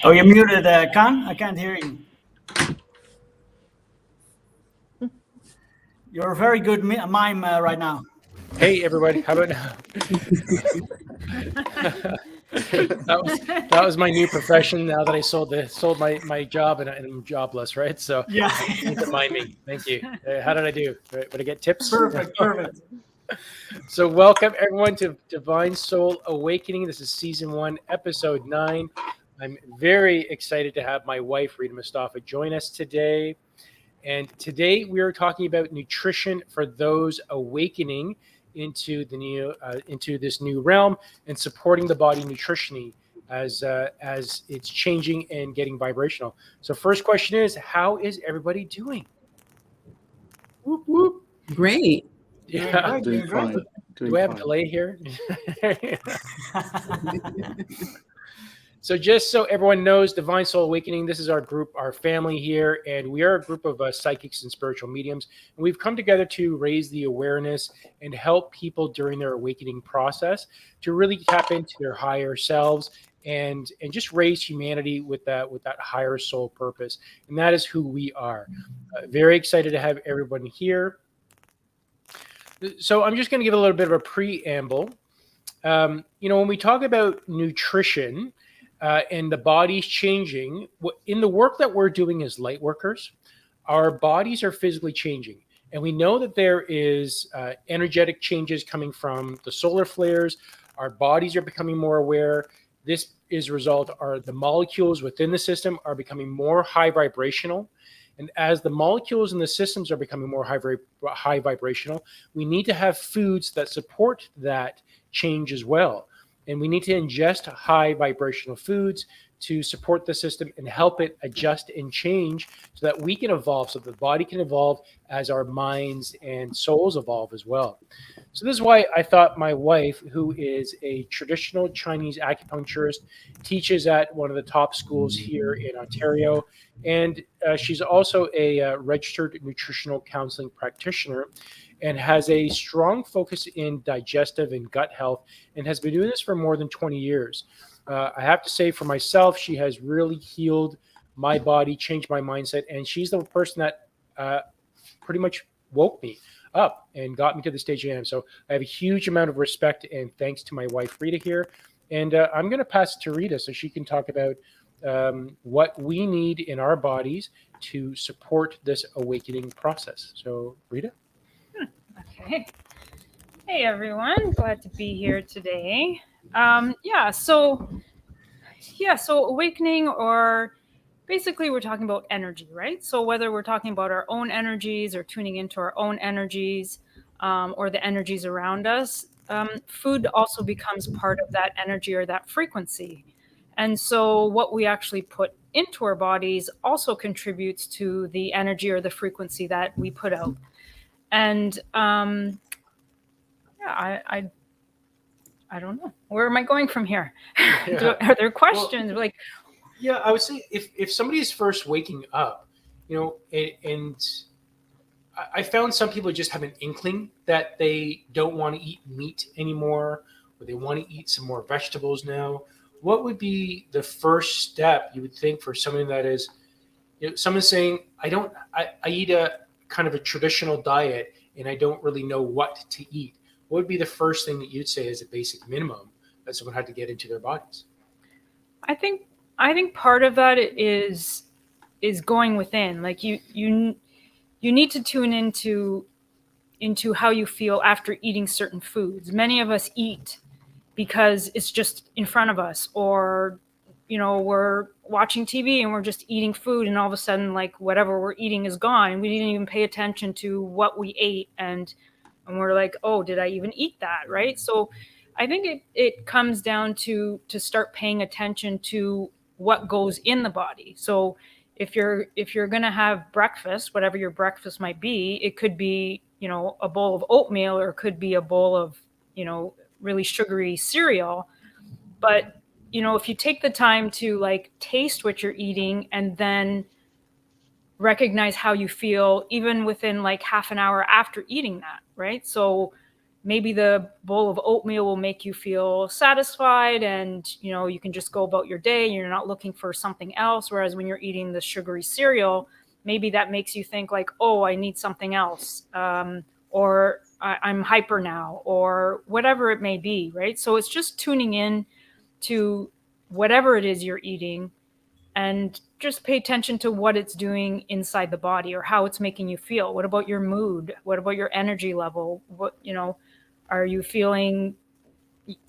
Oh, you're muted, Khan. I can't hear you. You're a very good mime right now. Hey, everybody. How about now? that was my new profession now that I sold my job and I'm jobless, right? So Yeah. you can mind me. Thank you. How did I do? Would I get tips? Perfect. So welcome everyone to Divine Soul Awakening. This is season 1, episode 9. I'm very excited to have my wife, Rita Mustafa, join us today. And today we are talking about nutrition for those awakening into this new realm and supporting the body nutritionally as it's changing and getting vibrational. So first question is, how is everybody doing? Whoop, whoop. Great. Yeah. Doing great. Do I have a delay here? So just so everyone knows, Divine Soul Awakening, this is our group, our family here, and we are a group of psychics and spiritual mediums. And we've come together to raise the awareness and help people during their awakening process to really tap into their higher selves and just raise humanity with that higher soul purpose. And that is who we are. Very excited to have everyone here. So I'm just going to give a little bit of a preamble. When we talk about nutrition, and the body's changing, in the work that we're doing as light workers, our bodies are physically changing. And we know that there is energetic changes coming from the solar flares. Our bodies are becoming more aware. This is a result, the molecules within the system are becoming more high vibrational. And as the molecules in the systems are becoming more high vibrational, we need to have foods that support that change as well. And we need to ingest high vibrational foods to support the system and help it adjust and change so that we can evolve, so the body can evolve as our minds and souls evolve as well. So this is why I thought my wife, who is a traditional Chinese acupuncturist, teaches at one of the top schools here in Ontario, and she's also a registered nutritional counseling practitioner and has a strong focus in digestive and gut health and has been doing this for more than 20 years. I have to say for myself, she has really healed my body, changed my mindset, and she's the person that pretty much woke me up and got me to the stage I am. So I have a huge amount of respect and thanks to my wife, Rita, here. And I'm going to pass it to Rita so she can talk about what we need in our bodies to support this awakening process. So, Rita? Okay. Hey, everyone. Glad to be here today. So awakening, or basically we're talking about energy, right? So whether we're talking about our own energies or tuning into our own energies or the energies around us, food also becomes part of that energy or that frequency. And so what we actually put into our bodies also contributes to the energy or the frequency that we put out. And I don't know. Where am I going from here? Yeah. Are there questions? Well, yeah, I would say if somebody is first waking up, and I found some people just have an inkling that they don't want to eat meat anymore, or they want to eat some more vegetables now. What would be the first step you would think for somebody that is, someone saying, I eat a kind of a traditional diet and I don't really know what to eat? What would be the first thing that you'd say as a basic minimum that someone had to get into their bodies? I think part of that is going within. Like you need to tune into how you feel after eating certain foods. Many of us eat because it's just in front of us, or we're watching TV and we're just eating food, and all of a sudden, like, whatever we're eating is gone, and we didn't even pay attention to what we ate, and we're like, oh, did I even eat that, right? So I think it comes down to start paying attention to what goes in the body. So if you're going to have breakfast, whatever your breakfast might be, it could be, a bowl of oatmeal, or it could be a bowl of, really sugary cereal. But, if you take the time to like taste what you're eating and then recognize how you feel, even within like half an hour after eating that, right? So maybe the bowl of oatmeal will make you feel satisfied, and you can just go about your day. You're not looking for something else. Whereas when you're eating the sugary cereal, maybe that makes you think like, oh, I need something else, or I'm hyper now, or whatever it may be, right? So it's just tuning in to whatever it is you're eating, and just pay attention to what it's doing inside the body, or how it's making you feel. What about your mood? What about your energy level? What, are you feeling,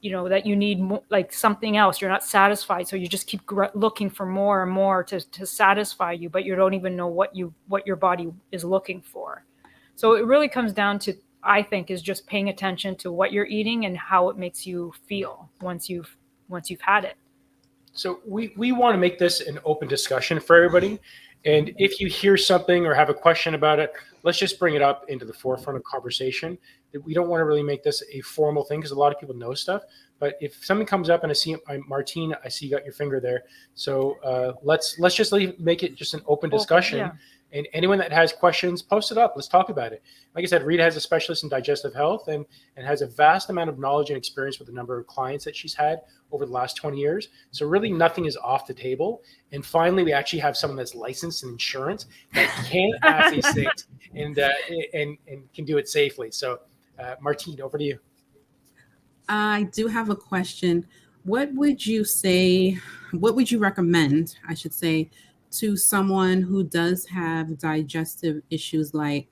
that you need like something else? You're not satisfied, so you just keep looking for more and more to satisfy you, but you don't even know what your body is looking for. So it really comes down to, I think, is just paying attention to what you're eating and how it makes you feel once you've had it. So we want to make this an open discussion for everybody. And if you hear something or have a question about it, let's just bring it up into the forefront of conversation. We don't want to really make this a formal thing, because a lot of people know stuff. But if something comes up, and I see, Martine, I see you got your finger there. So let's just make it just an open discussion. Yeah. And anyone that has questions, post it up. Let's talk about it. Like I said, Rita has a specialist in digestive health and has a vast amount of knowledge and experience with a number of clients that she's had over the last 20 years. So really nothing is off the table. And finally, we actually have someone that's licensed in insurance that can ask these things and can do it safely. So Martine, over to you. I do have a question. What would you recommend, I should say, to someone who does have digestive issues, like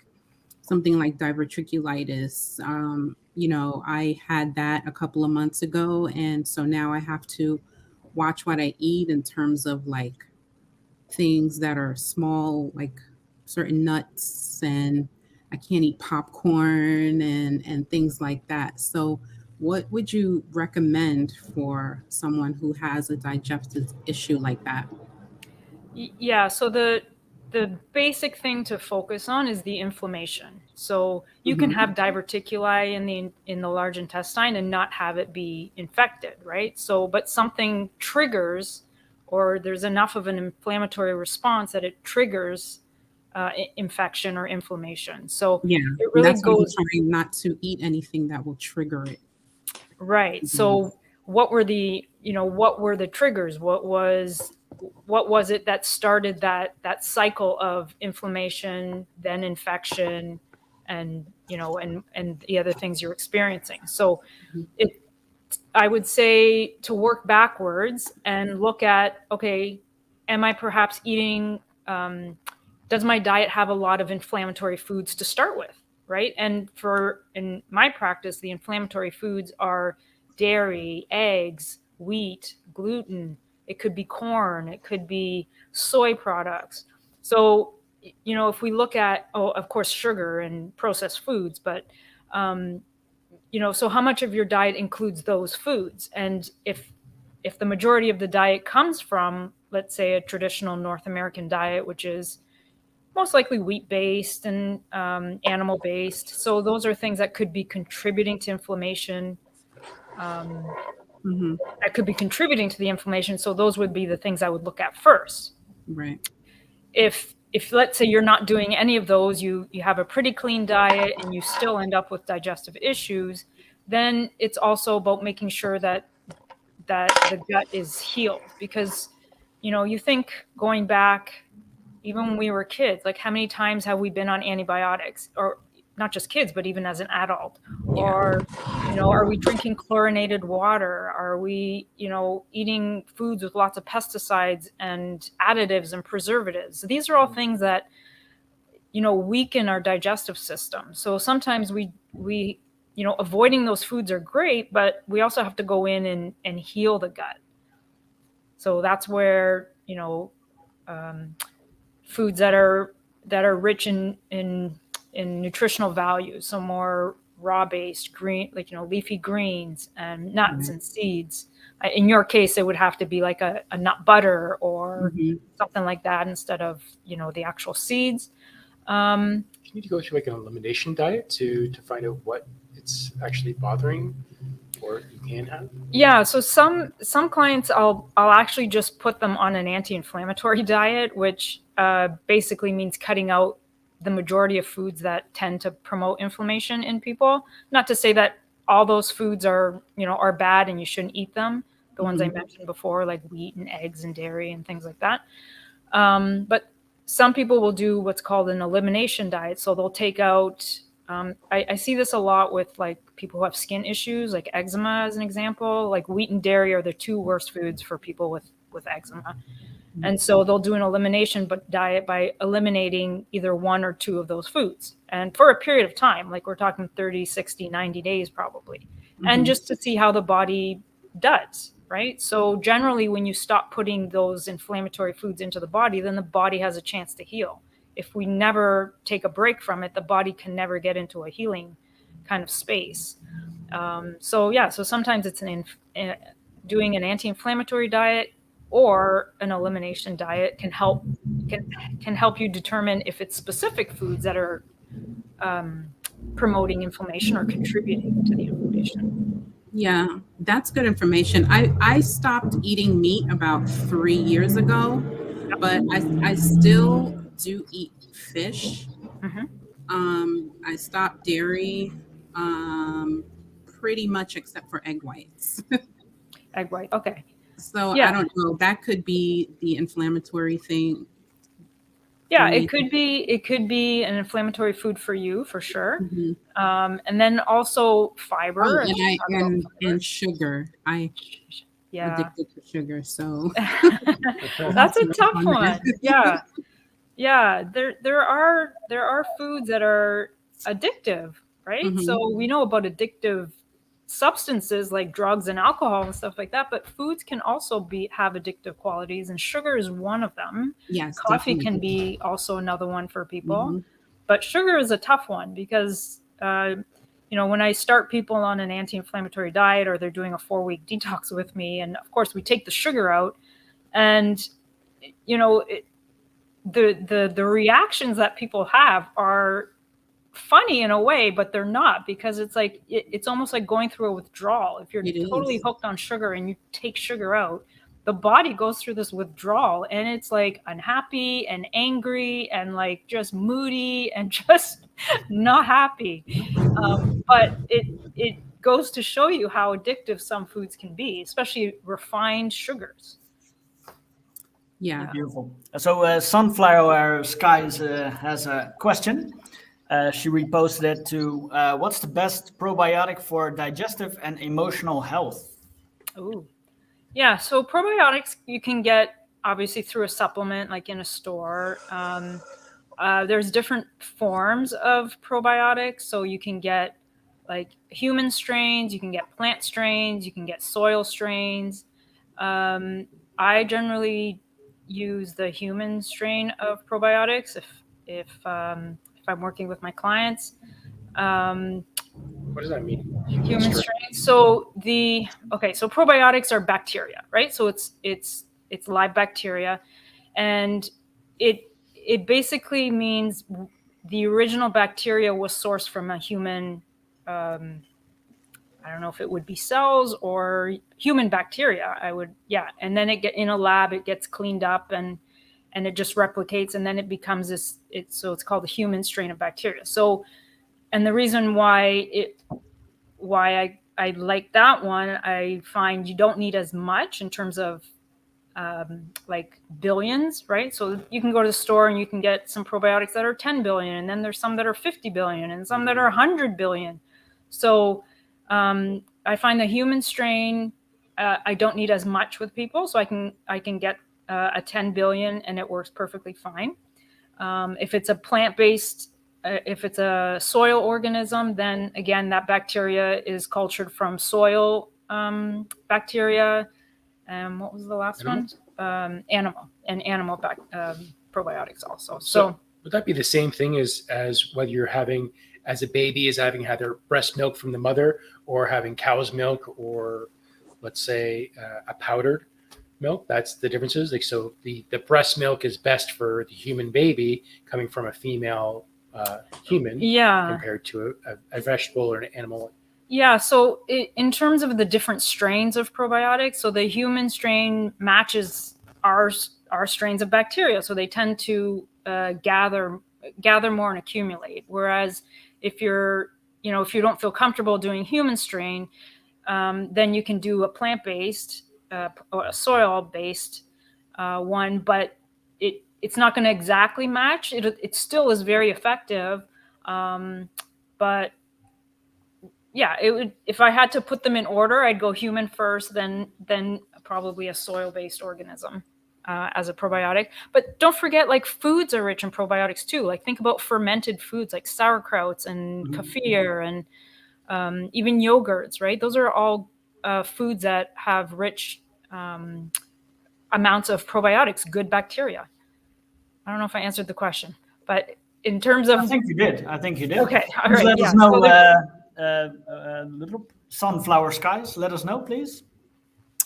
something like diverticulitis? I had that a couple of months ago, and so now I have to watch what I eat in terms of like things that are small, like certain nuts, and I can't eat popcorn and things like that. So what would you recommend for someone who has a digestive issue like that? Yeah, so the basic thing to focus on is the inflammation. So you can have diverticuli in the large intestine and not have it be infected, right? So, but something triggers, or there's enough of an inflammatory response that it triggers infection or inflammation. So yeah, it really that's goes trying not to eat anything that will trigger it. Right. So what were the triggers? What was it that started that cycle of inflammation, then infection, and the other things you're experiencing? So I would say to work backwards and look at, okay, am I perhaps eating, does my diet have a lot of inflammatory foods to start with? Right. And in my practice, the inflammatory foods are dairy, eggs, wheat, gluten. It could be corn. It could be soy products. So, if we look at, of course, sugar and processed foods, but, so how much of your diet includes those foods? And if the majority of the diet comes from, let's say, a traditional North American diet, which is most likely wheat-based and animal-based. So those are things that could be contributing to inflammation. That could be contributing to the inflammation. So those would be the things I would look at first. Right. If let's say you're not doing any of those, you have a pretty clean diet and you still end up with digestive issues, then it's also about making sure that the gut is healed. Because, you think going back, even when we were kids, like how many times have we been on antibiotics? Or not just kids, but even as an adult? Yeah. Or, are we drinking chlorinated water? Are we, eating foods with lots of pesticides and additives and preservatives? These are all things that, weaken our digestive system. So sometimes we avoiding those foods are great, but we also have to go in and heal the gut. So that's where, foods that are rich in nutritional values, so more raw-based green, like leafy greens and nuts and seeds. In your case, it would have to be like a nut butter or something like that instead of the actual seeds. You need to go through like an elimination diet to find out what it's actually bothering, or you can have. Yeah, so some clients I'll actually just put them on an anti-inflammatory diet, which basically means cutting out the majority of foods that tend to promote inflammation in people. Not to say that all those foods are bad and you shouldn't eat them. The ones I mentioned before, like wheat and eggs and dairy and things like that. But some people will do what's called an elimination diet. So they'll take out, I see this a lot with like people who have skin issues, like eczema as an example. Like wheat and dairy are the two worst foods for people with eczema. And so they'll do an elimination diet by eliminating either one or two of those foods. And for a period of time, like we're talking 30, 60, 90 days probably. And just to see how the body does, right? So generally when you stop putting those inflammatory foods into the body, then the body has a chance to heal. If we never take a break from it, the body can never get into a healing kind of space. So sometimes it's doing an anti-inflammatory diet or an elimination diet can help you determine if it's specific foods that are promoting inflammation or contributing to the inflammation. Yeah, that's good information. I stopped eating meat about 3 years ago, but I still do eat fish. I stopped dairy, pretty much except for egg whites. Egg white, okay. So I don't know. That could be the inflammatory thing. Yeah, it could be an inflammatory food for you for sure. And then also fiber and sugar. I addicted to sugar, so that's a tough one. Yeah. There are foods that are addictive, right? So we know about addictive substances like drugs and alcohol and stuff like that, but foods can also have addictive qualities, and sugar is one of them. Yes, coffee definitely. can be also another one for people, but sugar is a tough one because when I start people on an anti-inflammatory diet or they're doing a 4-week detox with me, and of course we take the sugar out, and the reactions that people have are funny in a way, but they're not, because it's like it's almost like going through a withdrawal. If you're totally hooked on sugar and you take sugar out, the body goes through this withdrawal, and it's like unhappy and angry and like just moody and just not happy. But it goes to show you how addictive some foods can be, especially refined sugars. Yeah. Beautiful. So Sunflower Skies has a question. She reposted it to what's the best probiotic for digestive and emotional health? Oh, yeah. So probiotics you can get obviously through a supplement, like in a store. There's different forms of probiotics. So you can get like human strains, you can get plant strains, you can get soil strains. I generally use the human strain of probiotics if I'm working with my clients. What does that mean? Human strain. So probiotics are bacteria, right? So it's live bacteria, and it basically means the original bacteria was sourced from a human. I don't know if it would be cells or human bacteria. And then in a lab it gets cleaned up and it just replicates, and then it becomes this. So it's called a human strain of bacteria. So, and the reason why I like that one, I find you don't need as much in terms of like billions, right? So you can go to the store and you can get some probiotics that are 10 billion, and then there's some that are 50 billion, and some that are 100 billion. So I find the human strain, I don't need as much with people, so I can get a 10 billion and it works perfectly fine. If it's a plant-based, if it's a soil organism, then again, that bacteria is cultured from soil bacteria. What was the last one? Animal probiotics also. So would that be the same thing as whether you're having, as a baby, is having either breast milk from the mother or having cow's milk, or let's say a powdered milk? That's the differences. Like, so the breast milk is best for the human baby coming from a female human, compared to a vegetable or an animal. Yeah. So in terms of the different strains of probiotics, so the human strain matches our strains of bacteria. So they tend to gather more and accumulate. Whereas if you're if you don't feel comfortable doing human strain, then you can do a plant-based or a soil-based one, but it's not going to exactly match. It still is very effective, but yeah, it would. If I had to put them in order, I'd go human first, then probably a soil-based organism as a probiotic. But don't forget, like, foods are rich in probiotics too. Like, think about fermented foods like sauerkrauts and kefir and even yogurts, right? Those are all foods that have rich amounts of probiotics, good bacteria. I don't know if I answered the question, but in terms of... I think you did. Okay, all right. Let us know, little sunflower skies, let us know, please.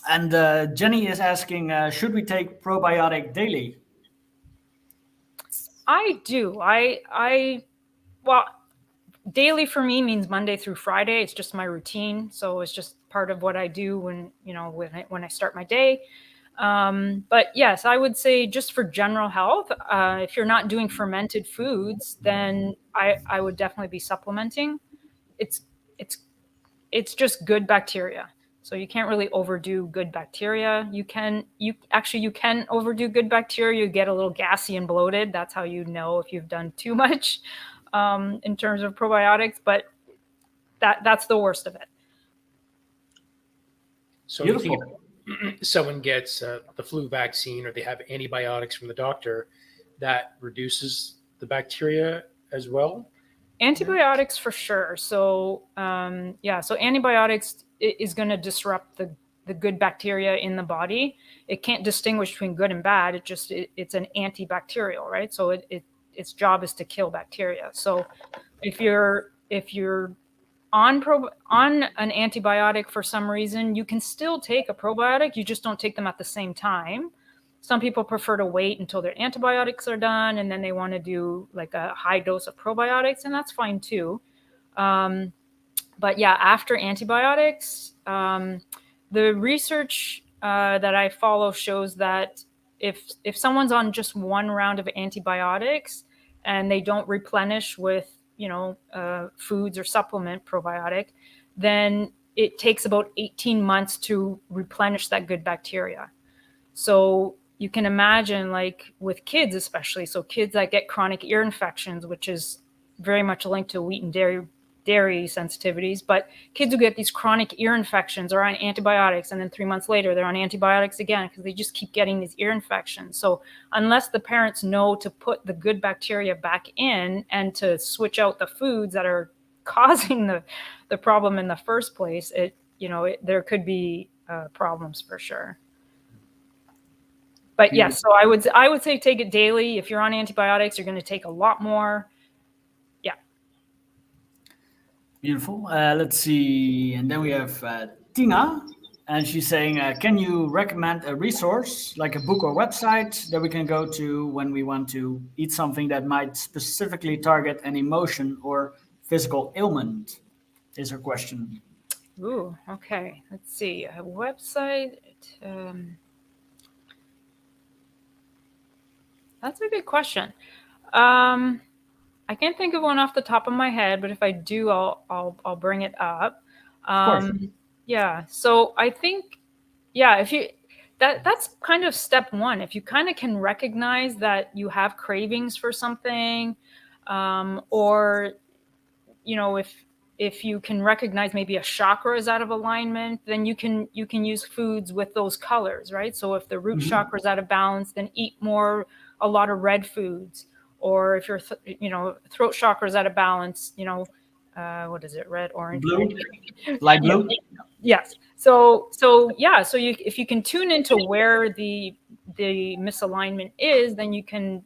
And Jenny is asking, should we take probiotic daily? I do. Well, daily for me means Monday through Friday. It's just my routine. So it's just part of what I do when I start my day. But yes, I would say just for general health, if you're not doing fermented foods, then I would definitely be supplementing. It's just good bacteria. So you can't really overdo good bacteria. You can overdo good bacteria. You get a little gassy and bloated. That's how you know if you've done too much in terms of probiotics, but that's the worst of it. So if someone gets the flu vaccine or they have antibiotics from the doctor, that reduces the bacteria as well? Antibiotics for sure. So so antibiotics is going to disrupt the good bacteria in the body. It can't distinguish between good and bad. It's an antibacterial, right? So its job is to kill bacteria. So if you're on an antibiotic for some reason, you can still take a probiotic. You just don't take them at the same time. Some people prefer to wait until their antibiotics are done, and then they want to do like a high dose of probiotics, and that's fine too. But yeah, after antibiotics, the research that I follow shows that if someone's on just one round of antibiotics and they don't replenish with foods or supplement probiotic, then it takes about 18 months to replenish that good bacteria. So you can imagine, like with kids especially, so kids that get chronic ear infections, which is very much linked to wheat and dairy sensitivities, but kids who get these chronic ear infections are on antibiotics, and then 3 months later they're on antibiotics again because they just keep getting these ear infections. So unless the parents know to put the good bacteria back in and to switch out the foods that are causing the problem in the first place, there could be problems for sure. But yes, so I would say take it daily. If you're on antibiotics, you're going to take a lot more. Yeah. Beautiful. Let's see. And then we have Tina, and she's saying, can you recommend a resource like a book or website that we can go to when we want to eat something that might specifically target an emotion or physical ailment? Is her question. Ooh, okay. Let's see. A website. That's a good question. I can't think of one off the top of my head, but if I do, I'll bring it up. Of course. Yeah. So I think, if you that's kind of step one. If you kind of can recognize that you have cravings for something, or if you can recognize maybe a chakra is out of alignment, then you can use foods with those colors, right? So if the root chakra is out of balance, then eat a lot of red foods. Or if your throat chakra is out of balance, what is it? Red, orange, blue, light blue. Yes. So if you can tune into where the misalignment is, then you can,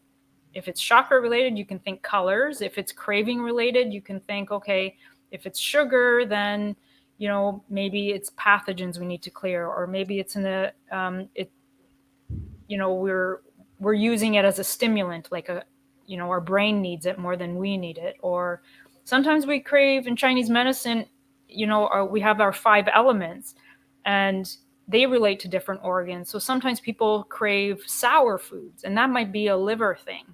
if it's chakra related, you can think colors. If it's craving related, you can think, okay, if it's sugar, then maybe it's pathogens we need to clear, or maybe it's we're using it as a stimulant, like our brain needs it more than we need it. Or sometimes we crave in Chinese medicine, we have our 5 elements and they relate to different organs. So sometimes people crave sour foods, and that might be a liver thing.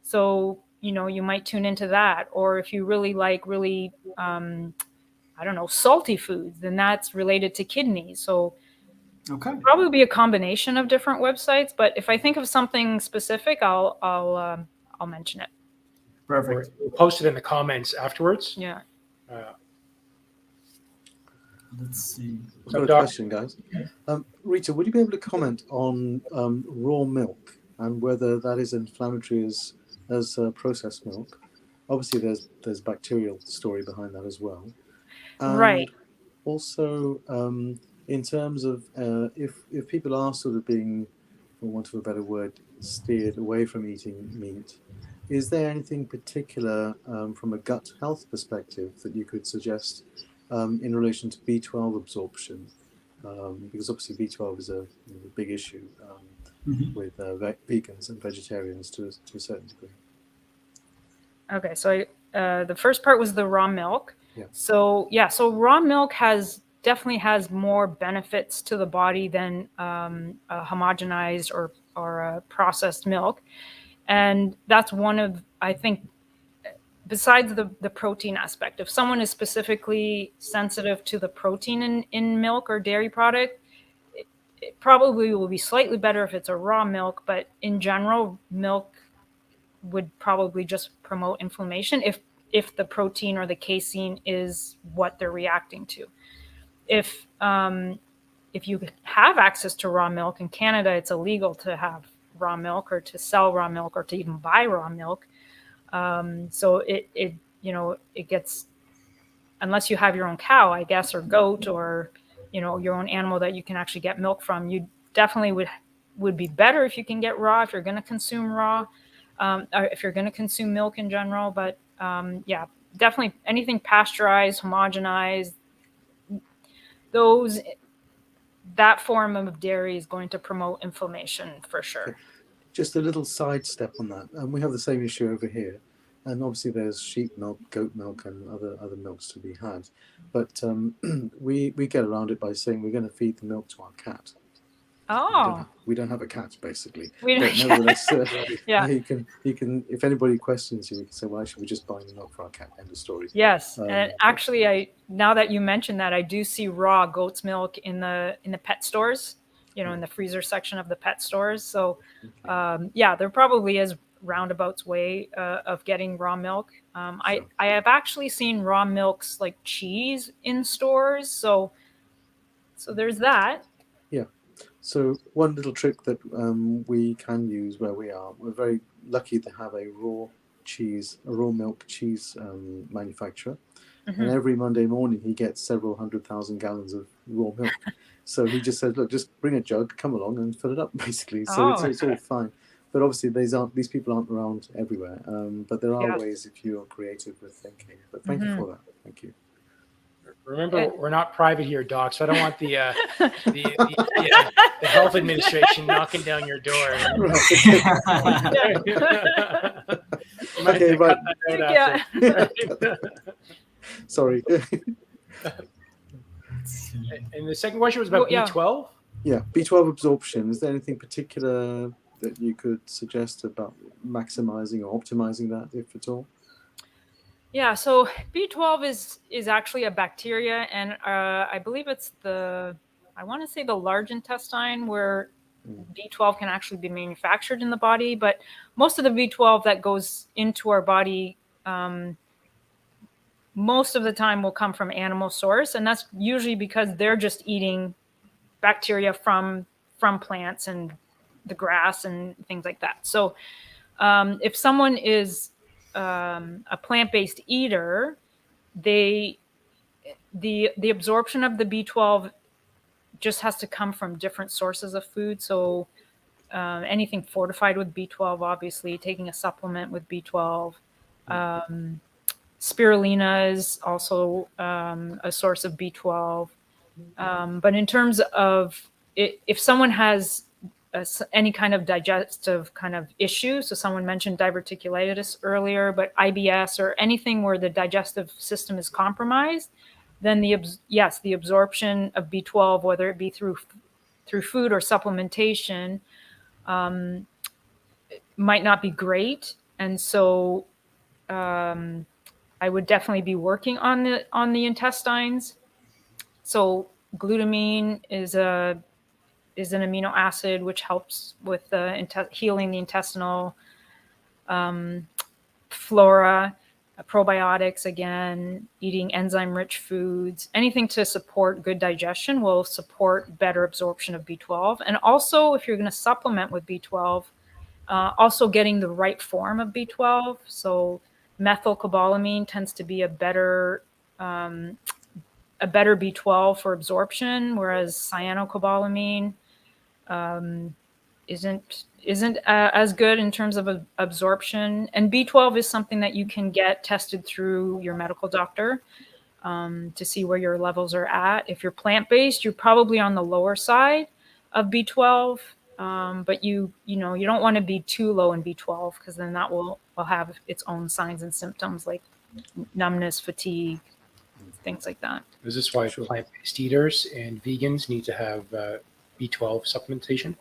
So you might tune into that. Or if you really like I don't know, salty foods, then that's related to kidneys. So Okay. probably be a combination of different websites. But if I think of something specific, I'll mention it. Perfect. We'll post it in the comments afterwards. Yeah. Let's see. I've got a question, guys. Rita, would you be able to comment on raw milk and whether that is inflammatory as processed milk? Obviously, there's bacterial story behind that as well. And Right. also, in terms of if people are sort of being, for want of a better word, steered away from eating meat, is there anything particular from a gut health perspective that you could suggest in relation to B12 absorption? Because obviously B12 is a big issue with vegans and vegetarians to a certain degree. Okay, so the first part was the raw milk. Yeah. So raw milk definitely has more benefits to the body than homogenized or processed milk, and that's one of, I think, besides the protein aspect. If someone is specifically sensitive to the protein in milk or dairy product, it probably will be slightly better if it's a raw milk. But in general, milk would probably just promote inflammation if the protein or the casein is what they're reacting to. If you have access to raw milk, in Canada it's illegal to have raw milk or to sell raw milk or to even buy raw milk. So it gets, unless you have your own cow, I guess, or goat, or your own animal that you can actually get milk from, you definitely would be better if you can get raw, if you're going to consume raw, or if you're going to consume milk in general. But definitely anything pasteurized, homogenized, that form of dairy is going to promote inflammation for sure. Just a little sidestep on that, and we have the same issue over here. And obviously, there's sheep milk, goat milk, and other milks to be had. But we get around it by saying we're going to feed the milk to our cat. Oh, we don't have a cat, basically. We don't- But nevertheless, Yeah. you can. If anybody questions you, you can say, "Why should we just buy the milk for our cat?" End of story. yes. And actually, now that you mentioned that, I do see raw goat's milk in the pet stores. In the freezer section of the pet stores. So, there probably is roundabouts way of getting raw milk. I have actually seen raw milks like cheese in stores. So there's that. Yeah. So one little trick that we can use where we are, we're very lucky to have a raw milk cheese manufacturer. Mm-hmm. And every Monday morning he gets several 100,000 gallons of raw milk. So he just says, look, just bring a jug, come along and fill it up, basically. So it's all fine. But obviously these people aren't around everywhere. But there are ways if you are creative with thinking. But thank you for that. Thank you. Remember, we're not private here, Doc, so I don't want the health administration knocking down your door. Okay, but after. sorry. And the second question was about B12? Yeah, B12 absorption. Is there anything particular that you could suggest about maximizing or optimizing that, if at all? Yeah, so B12 is actually a bacteria, and I believe it's I want to say the large intestine where B12 can actually be manufactured in the body, but most of the B12 that goes into our body most of the time will come from animal source, and that's usually because they're just eating bacteria from plants and the grass and things like that. So if someone is a plant-based eater, the absorption of the B12 just has to come from different sources of food. So anything fortified with B12, obviously, taking a supplement with B12. Spirulina is also a source of B12. But in terms of if someone has any kind of digestive kind of issue, so someone mentioned diverticulitis earlier, but IBS or anything where the digestive system is compromised, then the absorption of B12, whether it be through food or supplementation, might not be great. And so I would definitely be working on the intestines. So glutamine is an amino acid which helps with healing the intestinal flora. Probiotics, again, eating enzyme-rich foods, anything to support good digestion will support better absorption of B12. And also, if you're going to supplement with B12, also getting the right form of B12. So methylcobalamin tends to be a better B12 for absorption, whereas cyanocobalamin isn't as good in terms of absorption. And B12 is something that you can get tested through your medical doctor to see where your levels are at. If you're plant-based, you're probably on the lower side of B12, but you don't want to be too low in B12 because then that will have its own signs and symptoms like numbness, fatigue, things like that. Is this why plant-based eaters and vegans need to have B12 supplementation?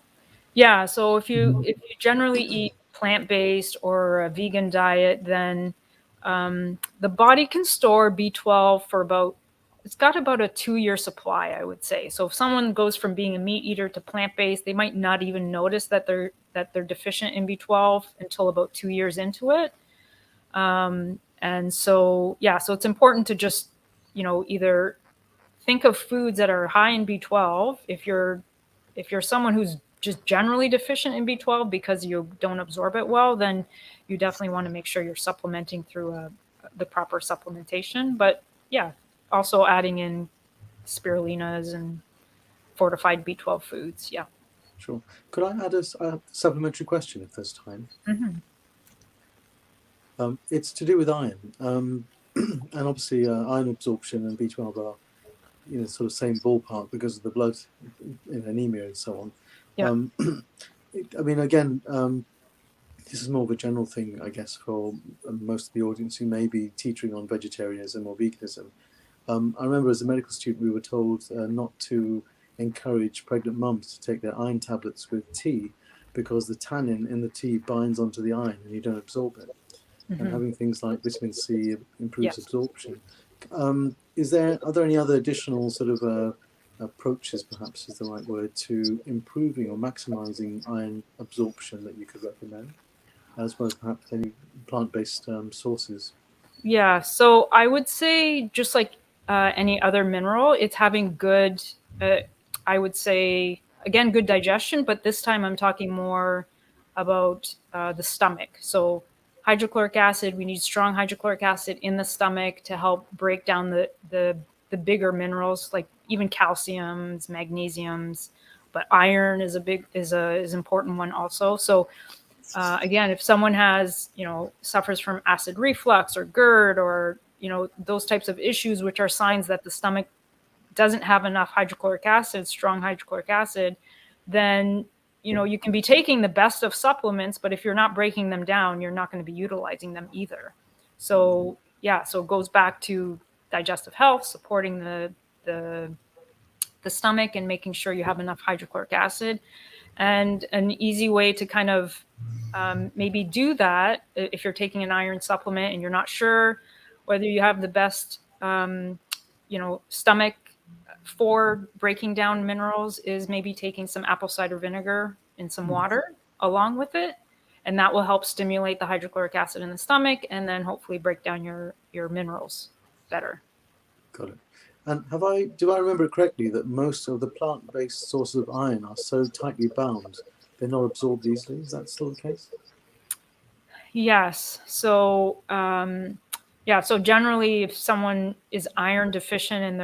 Yeah, so if you generally eat plant-based or a vegan diet, then the body can store B12 for it's got about a 2-year supply, I would say. So if someone goes from being a meat eater to plant-based, they might not even notice that they're deficient in B12 until about 2 years into it. And so so it's important to just either think of foods that are high in B12 if you're someone who's just generally deficient in B12 because you don't absorb it well, then you definitely want to make sure you're supplementing through the proper supplementation. But yeah, also adding in spirulinas and fortified B12 foods. Yeah. Sure. Could I add a supplementary question if there's time? Mm-hmm. It's to do with iron, and obviously iron absorption and B12 are sort of same ballpark because of the blood anemia and so on. Yeah. I mean, again, this is more of a general thing, I guess, for most of the audience who may be teetering on vegetarianism or veganism. I remember as a medical student, we were told not to encourage pregnant mums to take their iron tablets with tea because the tannin in the tea binds onto the iron and you don't absorb it. Mm-hmm. And having things like vitamin C improves absorption. Are there any other additional sort of approaches, perhaps is the right word, to improving or maximizing iron absorption that you could recommend, as well as perhaps any plant-based sources? Yeah, so I would say just like any other mineral, it's having good, I would say, again, good digestion, but this time I'm talking more about the stomach. So hydrochloric acid, we need strong hydrochloric acid in the stomach to help break down the bigger minerals, like even calciums, magnesiums, but iron is is important one also. So again, if someone suffers from acid reflux or GERD or those types of issues, which are signs that the stomach doesn't have enough hydrochloric acid, strong hydrochloric acid, then you can be taking the best of supplements, but if you're not breaking them down, you're not going to be utilizing them either. So so it goes back to digestive health, supporting the stomach and making sure you have enough hydrochloric acid. And an easy way to kind of maybe do that, if you're taking an iron supplement and you're not sure whether you have the best stomach for breaking down minerals, is maybe taking some apple cider vinegar in some water along with it, and that will help stimulate the hydrochloric acid in the stomach and then hopefully break down your minerals better. Got it. And do I remember correctly that most of the plant-based sources of iron are so tightly bound they're not absorbed easily? Is that still the case? Yes. So so generally, if someone is iron deficient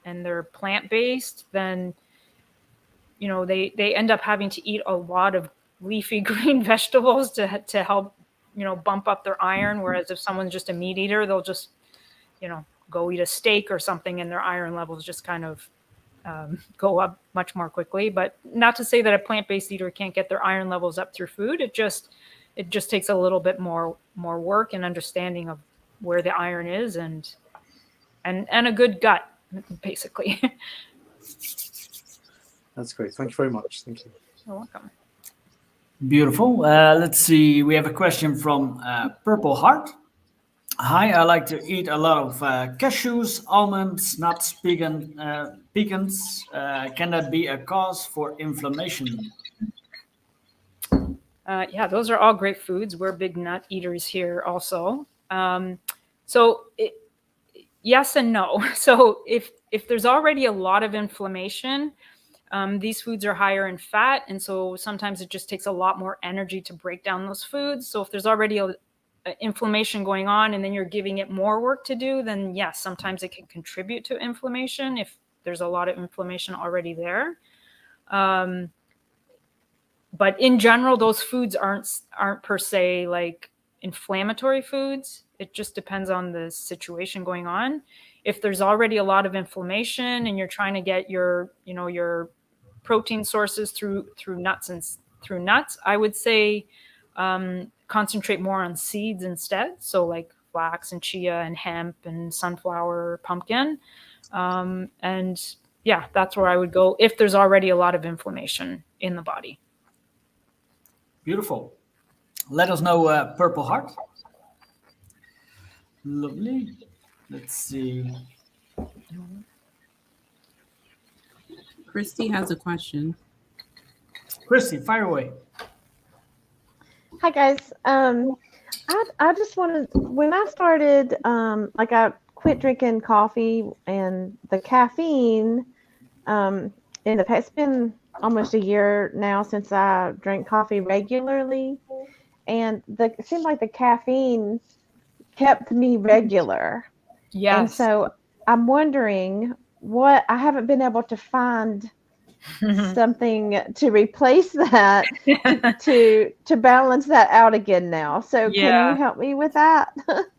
and they're plant-based, then they end up having to eat a lot of leafy green vegetables to help bump up their iron. Whereas if someone's just a meat eater, they'll just go eat a steak or something, and their iron levels just kind of go up much more quickly. But not to say that a plant-based eater can't get their iron levels up through food. It just takes a little bit more work and understanding of where the iron is and a good gut, basically. That's great. Thank you very much. Thank you. You're welcome. Beautiful. Let's see. We have a question from Purple Heart. Hi, I like to eat a lot of cashews, almonds, nuts, pecans. Can that be a cause for inflammation? Yeah, those are all great foods. We're big nut eaters here also. So yes and no. So if there's already a lot of inflammation, these foods are higher in fat, and so sometimes it just takes a lot more energy to break down those foods. So if there's already a inflammation going on and then you're giving it more work to do, then yes, sometimes it can contribute to inflammation if there's a lot of inflammation already there. But in general, those foods aren't per se like inflammatory foods. It just depends on the situation going on. If there's already a lot of inflammation and you're trying to get your protein sources through nuts, I would say concentrate more on seeds instead. So like flax and chia and hemp and sunflower, pumpkin, and yeah, that's where I would go if there's already a lot of inflammation in the body. Beautiful. Let us know, Purple Heart. Lovely. Let's see. Christy has a question. Christy, fire away. Hi guys. I just wanted, when I started, like I quit drinking coffee and the caffeine, in the past, it's been almost a year now since I drank coffee regularly, and it seemed like the caffeine kept me regular. Yes. And so I'm wondering I haven't been able to find something to replace that to balance that out again now. So can you help me with that?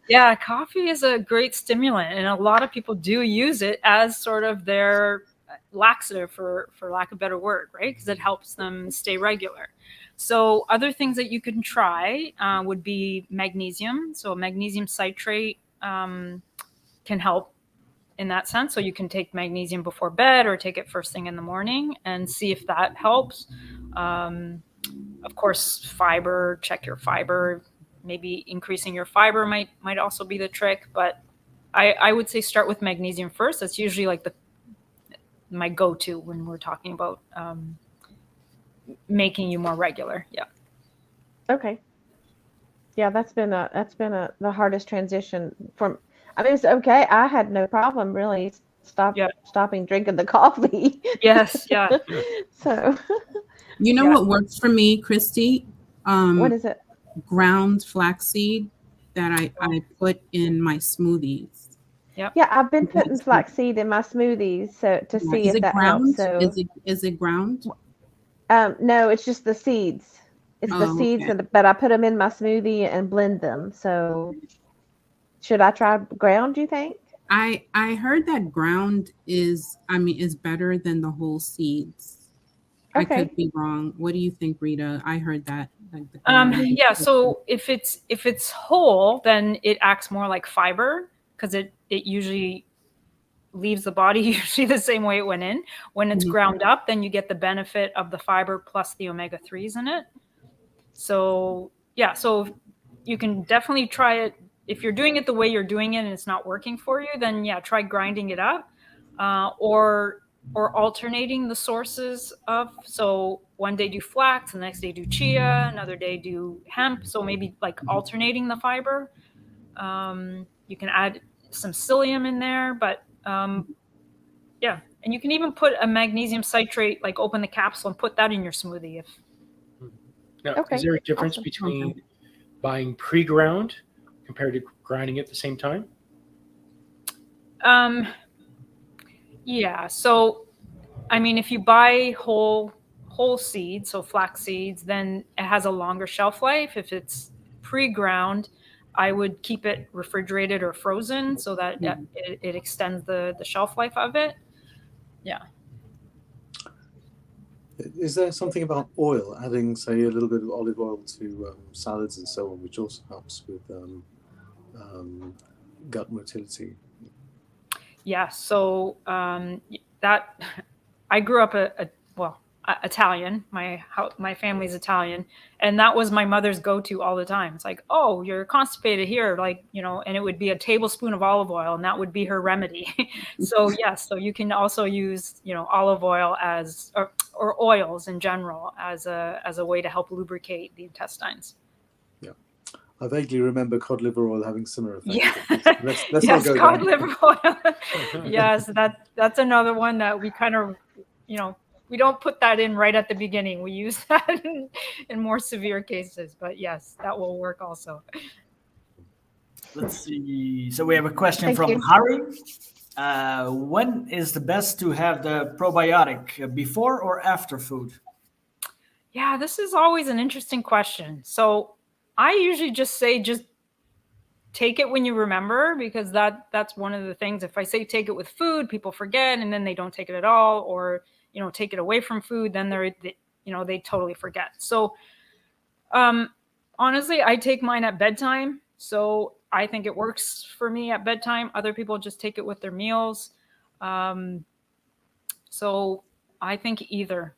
Yeah, coffee is a great stimulant, and a lot of people do use it as sort of their laxative, for lack of a better word, right? Because it helps them stay regular. So other things that you can try would be magnesium. So magnesium citrate can help in that sense. So you can take magnesium before bed or take it first thing in the morning and see if that helps. Of course, fiber, check your fiber. Maybe increasing your fiber might also be the trick, but I would say start with magnesium first. That's usually like my go-to when we're talking about making you more regular. Yeah. Okay. Yeah, that's been the hardest transition from. I mean, it's okay. I had no problem really stopping drinking the coffee. Yes. Yeah. So. You know what works for me, Christy? What is it? Ground flaxseed that I put in my smoothies. Yep. Yeah, I've been putting flaxseed in my smoothies to see if that helps. So is it ground? No, it's just the seeds. It's the seeds, but I put them in my smoothie and blend them. So should I try ground, do you think? I heard that ground is better than the whole seeds. Okay. I could be wrong. What do you think, Rita? I heard that. Yeah. So if it's whole, then it acts more like fiber because it usually leaves the body usually the same way it went in. When it's ground up, then you get the benefit of the fiber plus the omega-3s in it. So yeah, so you can definitely try it. If you're doing it the way you're doing it and it's not working for you, then yeah, try grinding it up, or alternating the sources of. So one day do flax, the next day do chia, another day do hemp. So maybe like alternating the fiber. You can add some psyllium in there, but yeah, and you can even put a magnesium citrate, like open the capsule and put that in your smoothie. Now, is there a difference between buying pre-ground compared to grinding at the same time? Yeah. So, I mean, if you buy whole seeds, so flax seeds, then it has a longer shelf life. If it's pre-ground, I would keep it refrigerated or frozen so that it extends the shelf life of it. Yeah. Is there something about oil, adding, say, a little bit of olive oil to salads and so on, which also helps with gut motility? Yeah. So that I grew up Italian. My family's Italian, and that was my mother's go-to all the time. It's like, oh, you're constipated here, like, you know, and it would be a tablespoon of olive oil, and that would be her remedy. So yes, so you can also use, you know, olive oil as or oils in general as a way to help lubricate the intestines. Yeah, I vaguely remember cod liver oil having similar effects. Yeah. Let's yes, not go cod down. liver oil. Yes, that's another one that we kind of, you know, we don't put that in right at the beginning. We use that in more severe cases, but yes, that will work also. Let's see. So we have a question Thank from you. Harry. When is the best to have the probiotic, before or after food? Yeah, this is always an interesting question. So I usually just say, just take it when you remember, because that's one of the things. If I say take it with food, people forget, and then they don't take it at all, or, you know, take it away from food, then they totally forget. So honestly, I take mine at bedtime. So I think it works for me at bedtime. Other people just take it with their meals. So I think either.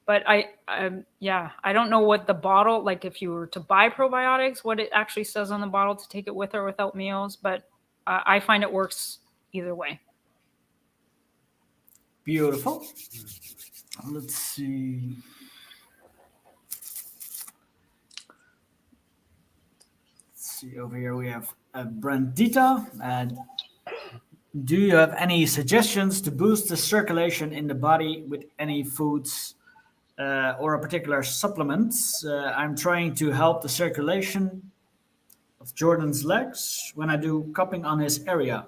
But I don't know what the bottle, like if you were to buy probiotics, what it actually says on the bottle to take it with or without meals. But I find it works either way. Beautiful. Let's see. Over here we have Brandita. Do you have any suggestions to boost the circulation in the body with any foods or a particular supplements? I'm trying to help the circulation of Jordan's legs when I do cupping on his area.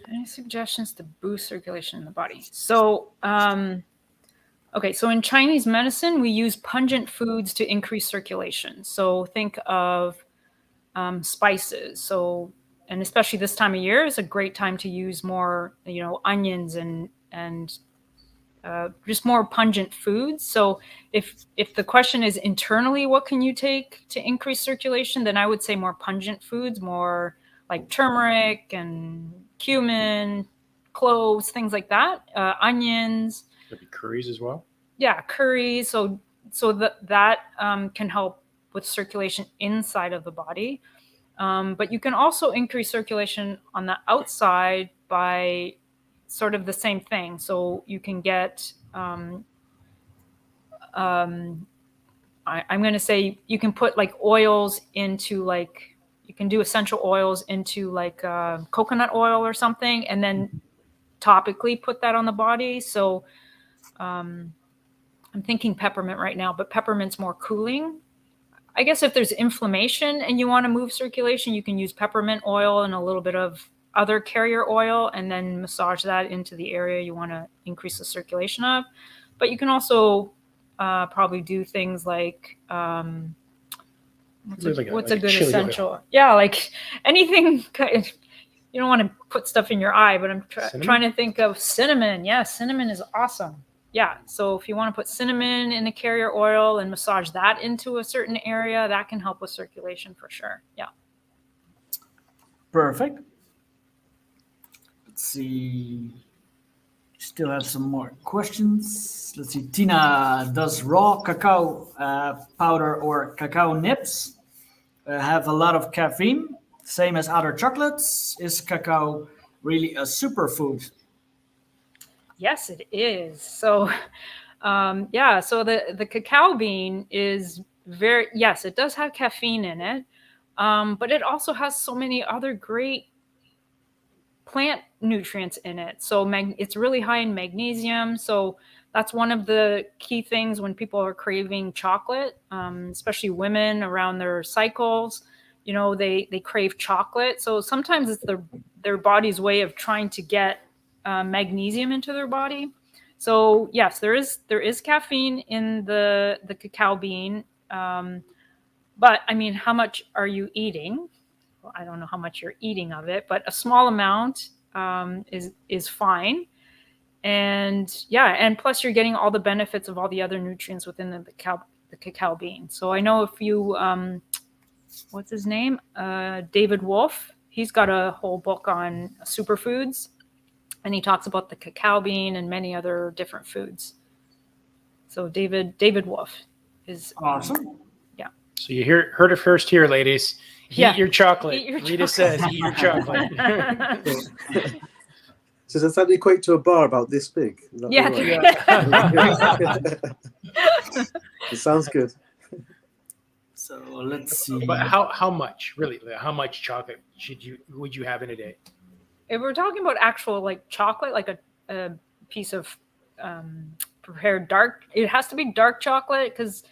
Any suggestions to boost circulation in the body? So, okay, so in Chinese medicine, we use pungent foods to increase circulation. So think of spices. So, and especially this time of year is a great time to use more, you know, onions and just more pungent foods. So if the question is internally, what can you take to increase circulation, then I would say more pungent foods, more like turmeric and cumin, cloves, things like that. Onions. Maybe curries as well. Yeah, curries. So that can help with circulation inside of the body. But you can also increase circulation on the outside by sort of the same thing. So you can get, I'm going to say you can put like oils into, like, you can do essential oils into like coconut oil or something, and then topically put that on the body. So I'm thinking peppermint right now, but peppermint's more cooling. I guess if there's inflammation and you want to move circulation, you can use peppermint oil and a little bit of other carrier oil, and then massage that into the area you want to increase the circulation of. But you can also probably do things like what's a good essential oil? Yeah, like anything. You don't want to put stuff in your eye, but I'm trying to think of cinnamon. Yeah, cinnamon is awesome. Yeah, so if you want to put cinnamon in a carrier oil and massage that into a certain area, that can help with circulation for sure. Yeah. Perfect. Let's see. Still have some more questions. Let's see. Tina, does raw cacao powder or cacao nibs have a lot of caffeine, same as other chocolates? Is cacao really a superfood? Yes, it is. So, so the cacao bean is yes, it does have caffeine in it, but it also has so many other great plant nutrients in it. So it's really high in magnesium. So that's one of the key things when people are craving chocolate, especially women around their cycles. You know, they crave chocolate. So sometimes it's their body's way of trying to get magnesium into their body. So yes, there is caffeine in the cacao bean. But I mean, how much are you eating? Well, I don't know how much you're eating of it, but a small amount is fine. And yeah, and plus you're getting all the benefits of all the other nutrients within the cacao bean. So I know if you, what's his name? David Wolf. He's got a whole book on superfoods, and he talks about the cacao bean and many other different foods. So David Wolf is Awesome. So you heard it first here, ladies. Eat your chocolate. Eat your Rita chocolate. says, eat your chocolate. So does that equate to a bar about this big? Is that Yeah. right? It sounds good. So let's see. But how much, really? How much chocolate would you have in a day? If we're talking about actual like chocolate, like a piece of prepared dark, it has to be dark chocolate because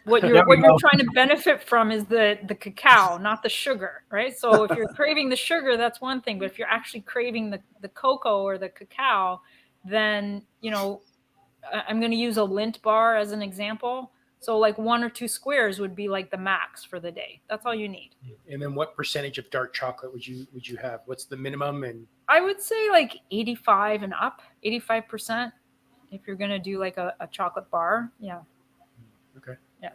what you're trying to benefit from is the cacao, not the sugar, right? So if you're craving the sugar, that's one thing, but if you're actually craving the cocoa or the cacao, then I'm going to use a Lindt bar as an example. So like 1 or 2 squares would be like the max for the day. That's all you need. And then what percentage of dark chocolate would you have? What's the minimum? And I would say like 85 and up, 85%. If you're going to do like a chocolate bar. Yeah. Okay. Yeah.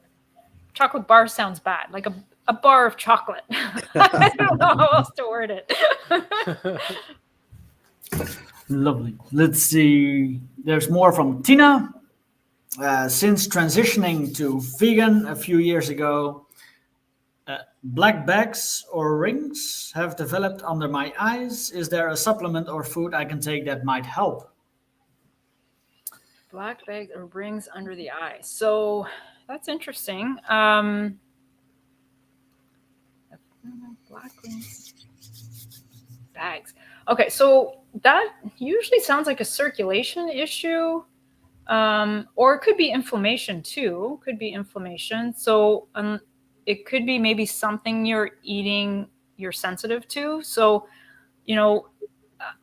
Chocolate bar sounds bad. Like a bar of chocolate. I don't know how else to word it. Lovely. Let's see. There's more from Tina. Since transitioning to vegan a few years ago, black bags or rings have developed under my eyes. Is there a supplement or food I can take that might help? Black bags or rings under the eye. So that's interesting. Black rings, bags. Okay, so that usually sounds like a circulation issue. Or it could be inflammation too. Could be inflammation. So it could be maybe something you're eating you're sensitive to. So,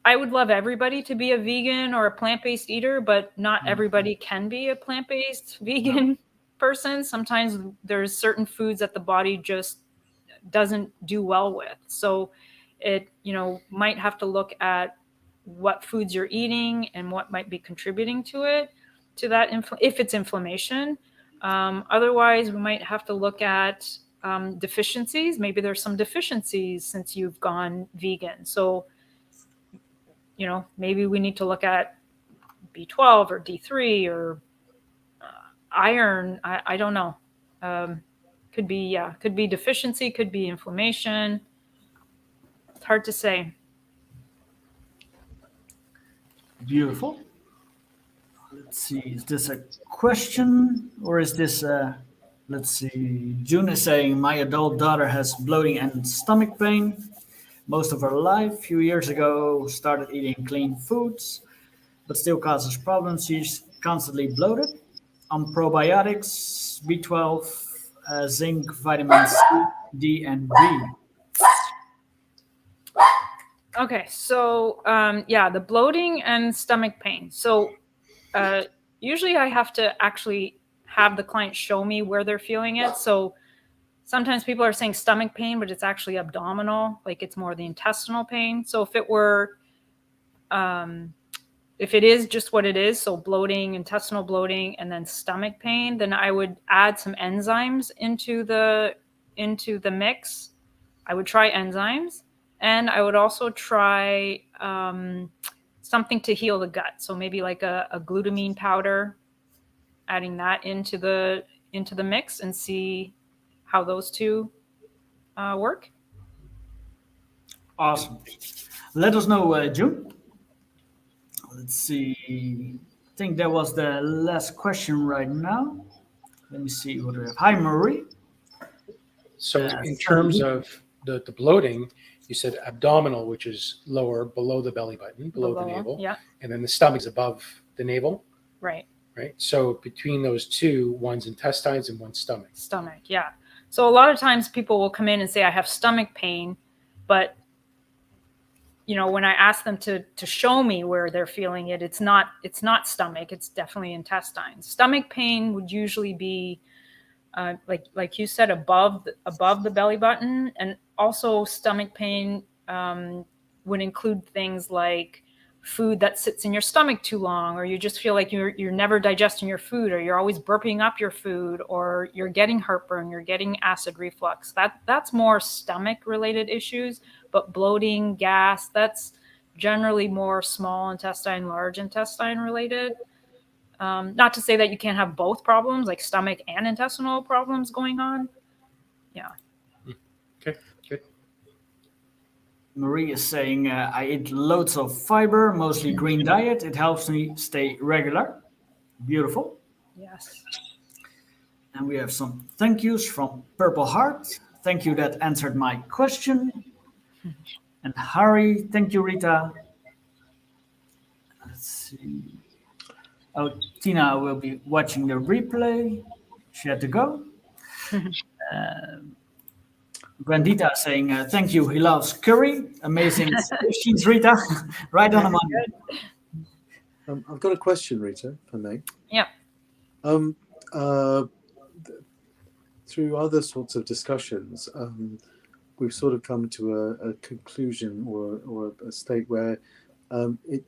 I would love everybody to be a vegan or a plant-based eater, but not everybody can be a plant-based vegan person. Sometimes there's certain foods that the body just doesn't do well with. So it, might have to look at what foods you're eating and what might be contributing to it. To that if it's inflammation. Otherwise, we might have to look at deficiencies. Maybe there's some deficiencies since you've gone vegan. So, maybe we need to look at B12 or D3 or iron. I don't know. Could be deficiency, could be inflammation. It's hard to say. Beautiful. Let's see, is this a question or is this let's see, June is saying my adult daughter has bloating and stomach pain most of her life. A few years ago started eating clean foods, but still causes problems. She's constantly bloated. On probiotics, B12, zinc, vitamin C, D, and B. Okay, so the bloating and stomach pain. So usually I have to actually have the client show me where they're feeling it. So sometimes people are saying stomach pain, but it's actually abdominal, like it's more the intestinal pain. So if it is just what it is, so bloating, intestinal bloating, and then stomach pain, then I would add some enzymes into the mix. I would try enzymes, and I would also try something to heal the gut. So maybe like a glutamine powder, adding that into the mix and see how those two work. Awesome. Let us know, June. Let's see. I think that was the last question right now. Let me see what we have. Hi, Marie. So in terms of the bloating, you said abdominal, which is lower, below the belly button, below the navel. Yeah. And then the stomach is above the navel. Right. Right. So between those two, one's intestines and one's stomach. Stomach, yeah. So a lot of times people will come in and say, I have stomach pain, but when I ask them to show me where they're feeling it, it's not stomach, it's definitely intestines. Stomach pain would usually be like you said, above the belly button, and also stomach pain would include things like food that sits in your stomach too long, or you just feel like you're never digesting your food, or you're always burping up your food, or you're getting heartburn, you're getting acid reflux. That's more stomach related issues. But bloating, gas, that's generally more small intestine, large intestine related. Not to say that you can't have both problems, like stomach and intestinal problems going on. Yeah. Okay, good. Marie is saying, I eat loads of fiber, mostly green diet. It helps me stay regular. Beautiful. Yes. And we have some thank yous from Purple Heart. Thank you, that answered my question. And Harry, thank you, Rita. Let's see. Oh, Tina will be watching the replay. She had to go. Grandita saying, thank you, he loves curry. Amazing suggestions, Rita. Right on the money. I've got a question, Rita, if I may. Yeah. Through other sorts of discussions, we've sort of come to a conclusion or a state where it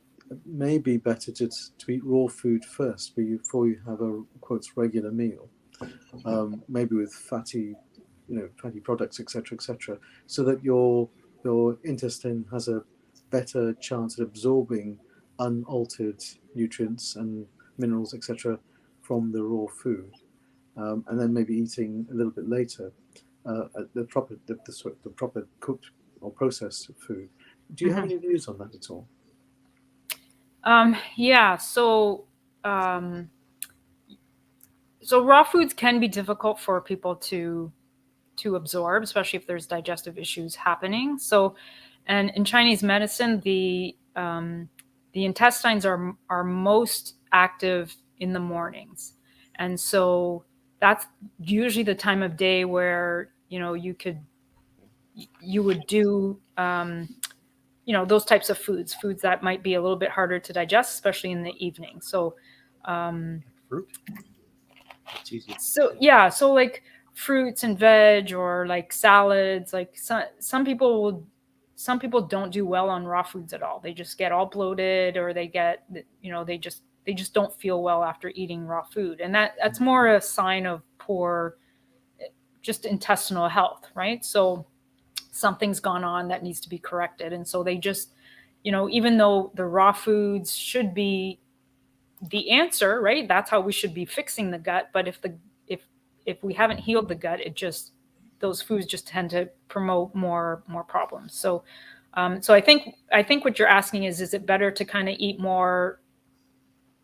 may be better to eat raw food first before you have a quotes regular meal, maybe with fatty products, etc., so that your intestine has a better chance at absorbing unaltered nutrients and minerals, etc., from the raw food, and then maybe eating a little bit later the proper cooked or processed food. Do you have any views on that at all? Yeah. So raw foods can be difficult for people to absorb, especially if there's digestive issues happening. So, and in Chinese medicine, the intestines are most active in the mornings, and so that's usually the time of day where you would do those types of foods that might be a little bit harder to digest, especially in the evening. So Fruit. So yeah, so like fruits and veg, or like salads. Like some people don't do well on raw foods at all. They just get all bloated, or they get they just don't feel well after eating raw food, and that's more a sign of poor just intestinal health, right? So something's gone on that needs to be corrected, and so they just even though the raw foods should be the answer, right? That's how we should be fixing the gut. But if we haven't healed the gut, those foods just tend to promote more problems. So I think what you're asking is it better to kind of eat more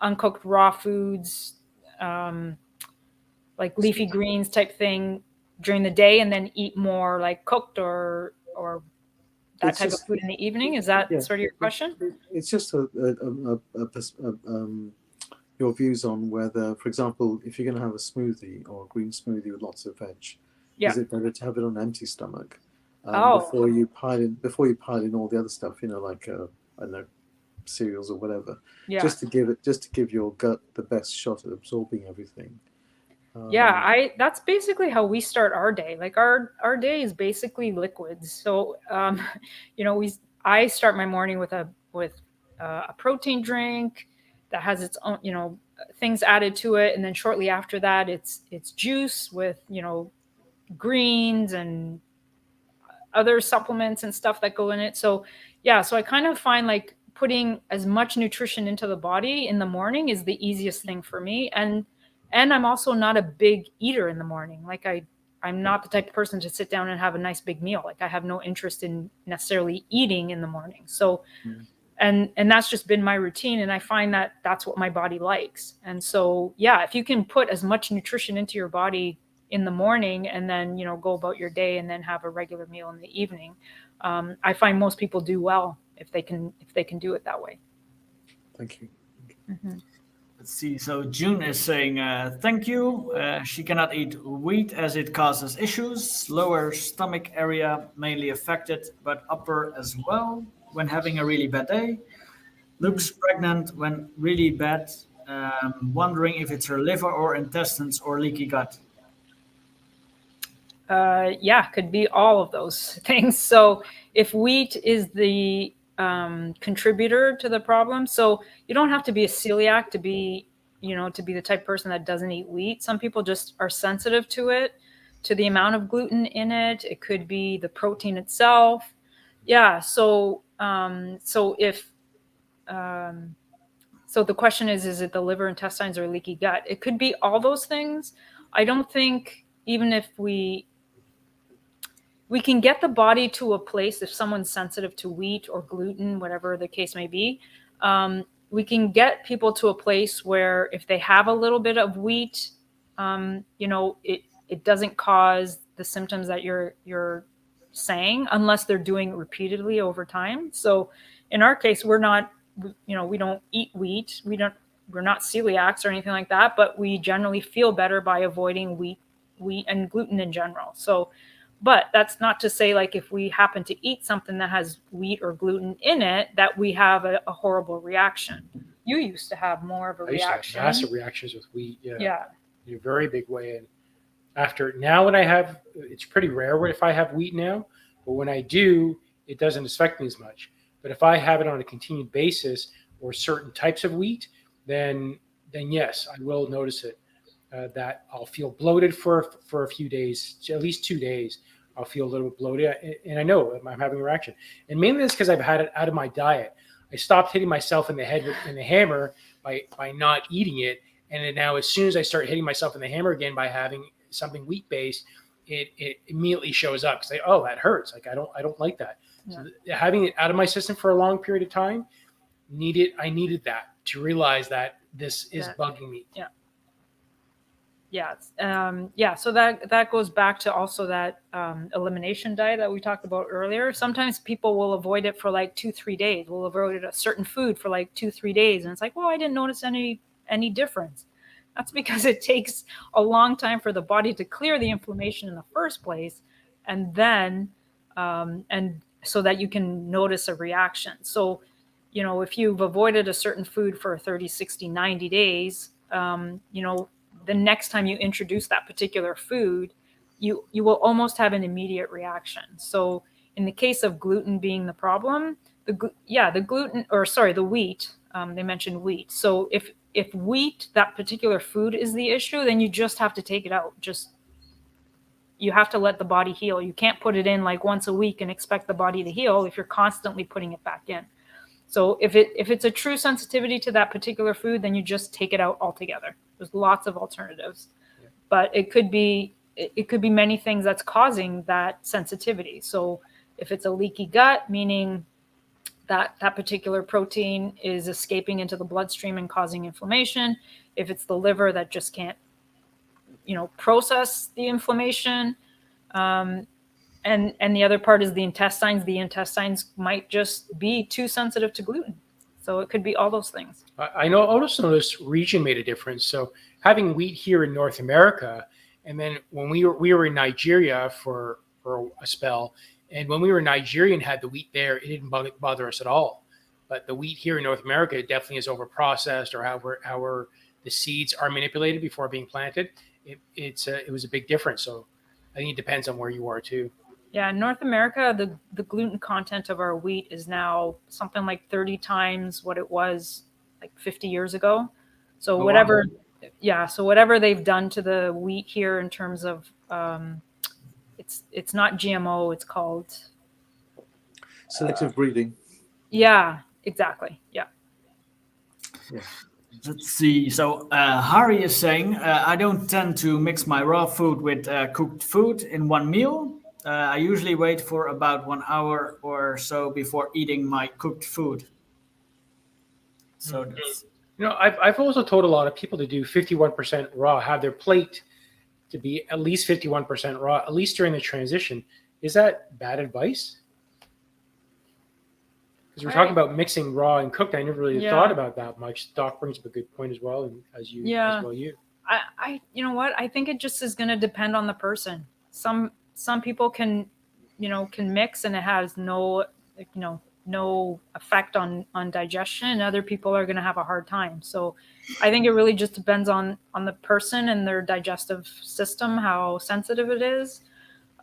uncooked raw foods, like leafy greens type thing during the day, and then eat more like cooked or that type of food in the evening? Is that sort of your question? It's just your views on whether, for example, if you're going to have a smoothie or a green smoothie with lots of veg, is it better to have it on an empty stomach before you pile in all the other stuff, like I don't know, cereals or whatever, just to give your gut the best shot at absorbing everything. That's basically how we start our day. Like our day is basically liquids. So I start my morning with a protein drink that has its own things added to it, and then shortly after that it's juice with greens and other supplements and stuff that go in it. So I kind of find like putting as much nutrition into the body in the morning is the easiest thing for me. And I'm also not a big eater in the morning. Like I'm not the type of person to sit down and have a nice big meal. Like I have no interest in necessarily eating in the morning. So, and that's just been my routine. And I find that that's what my body likes. And so, if you can put as much nutrition into your body in the morning and then, go about your day and then have a regular meal in the evening, I find most people do well if they can do it that way. Thank you. Mm-hmm. Let's see. So June is saying, thank you. She cannot eat wheat as it causes issues. Lower stomach area mainly affected, but upper as well when having a really bad day. Looks pregnant when really bad. Wondering if it's her liver or intestines or leaky gut. Could be all of those things. So if wheat is the contributor to the problem, so you don't have to be a celiac to be the type of person that doesn't eat wheat. Some people just are sensitive to it, to the amount of gluten in it. It could be the protein itself. So if So the question is it the liver, intestines, or leaky gut? It could be all those things. I don't think even if we can get the body to a place, if someone's sensitive to wheat or gluten, whatever the case may be, we can get people to a place where if they have a little bit of wheat, it doesn't cause the symptoms that you're saying unless they're doing it repeatedly over time. So in our case, we're not, we don't eat wheat. We're not celiacs or anything like that, but we generally feel better by avoiding wheat and gluten in general. So, but that's not to say like if we happen to eat something that has wheat or gluten in it, that we have a horrible reaction. You used to have more of a reaction. I used to have massive reactions with wheat. Yeah. In a very big way. And after now, when I have, it's pretty rare if I have wheat now, but when I do, it doesn't affect me as much. But if I have it on a continued basis or certain types of wheat, then yes, I will notice it. That I'll feel bloated for a few days, at least 2 days. I'll feel a little bit bloated, and I know I'm having a reaction. And mainly it's because I've had it out of my diet. I stopped hitting myself in the head with the hammer by not eating it, and then now as soon as I start hitting myself in the hammer again by having something wheat based, it immediately shows up because that hurts. Like I don't like that. Yeah. So having it out of my system for a long period of time, I needed that to realize that this is bugging me. Yeah. Yeah. So that goes back to also that elimination diet that we talked about earlier. Sometimes people will avoid it for like 2-3 days. We'll avoid a certain food for like 2-3 days. And it's like, well, I didn't notice any difference. That's because it takes a long time for the body to clear the inflammation in the first place. And then, and so that you can notice a reaction. So, if you've avoided a certain food for 30, 60, 90 days, the next time you introduce that particular food, you will almost have an immediate reaction. So in the case of gluten being the problem, the wheat, they mentioned wheat. So if wheat, that particular food is the issue, then you just have to take it out. You have to let the body heal. You can't put it in like once a week and expect the body to heal if you're constantly putting it back in. So if it's a true sensitivity to that particular food, then you just take it out altogether. There's lots of alternatives, but it could be many things that's causing that sensitivity. So if it's a leaky gut, meaning that particular protein is escaping into the bloodstream and causing inflammation. If it's the liver that just can't, process the inflammation, and the other part is the intestines. The intestines might just be too sensitive to gluten. So it could be all those things. I know. I also noticed region made a difference. So having wheat here in North America, and then when we were in Nigeria for a spell, and when we were in Nigeria and had the wheat there, it didn't bother us at all. But the wheat here in North America, it definitely is overprocessed, or how the seeds are manipulated before being planted. It was a big difference. So I think it depends on where you are too. Yeah, in North America, the gluten content of our wheat is now something like 30 times what it was like 50 years ago. So whatever they've done to the wheat here in terms of it's not GMO, it's called selective breeding. Yeah, exactly. Yeah. Let's see. So Hari is saying, I don't tend to mix my raw food with cooked food in one meal. I usually wait for about 1 hour or so before eating my cooked food. So that's... I've also told a lot of people to do 51% raw, have their plate to be at least 51% raw, at least during the transition. Is that bad advice? Because we're talking about mixing raw and cooked. I never really thought about that much. Doc brings up a good point as well, and as well you. I you know what? I think it just is going to depend on the person. Some people can mix and it has no effect on digestion, and other people are going to have a hard time. So I think it really just depends on the person and their digestive system, how sensitive it is.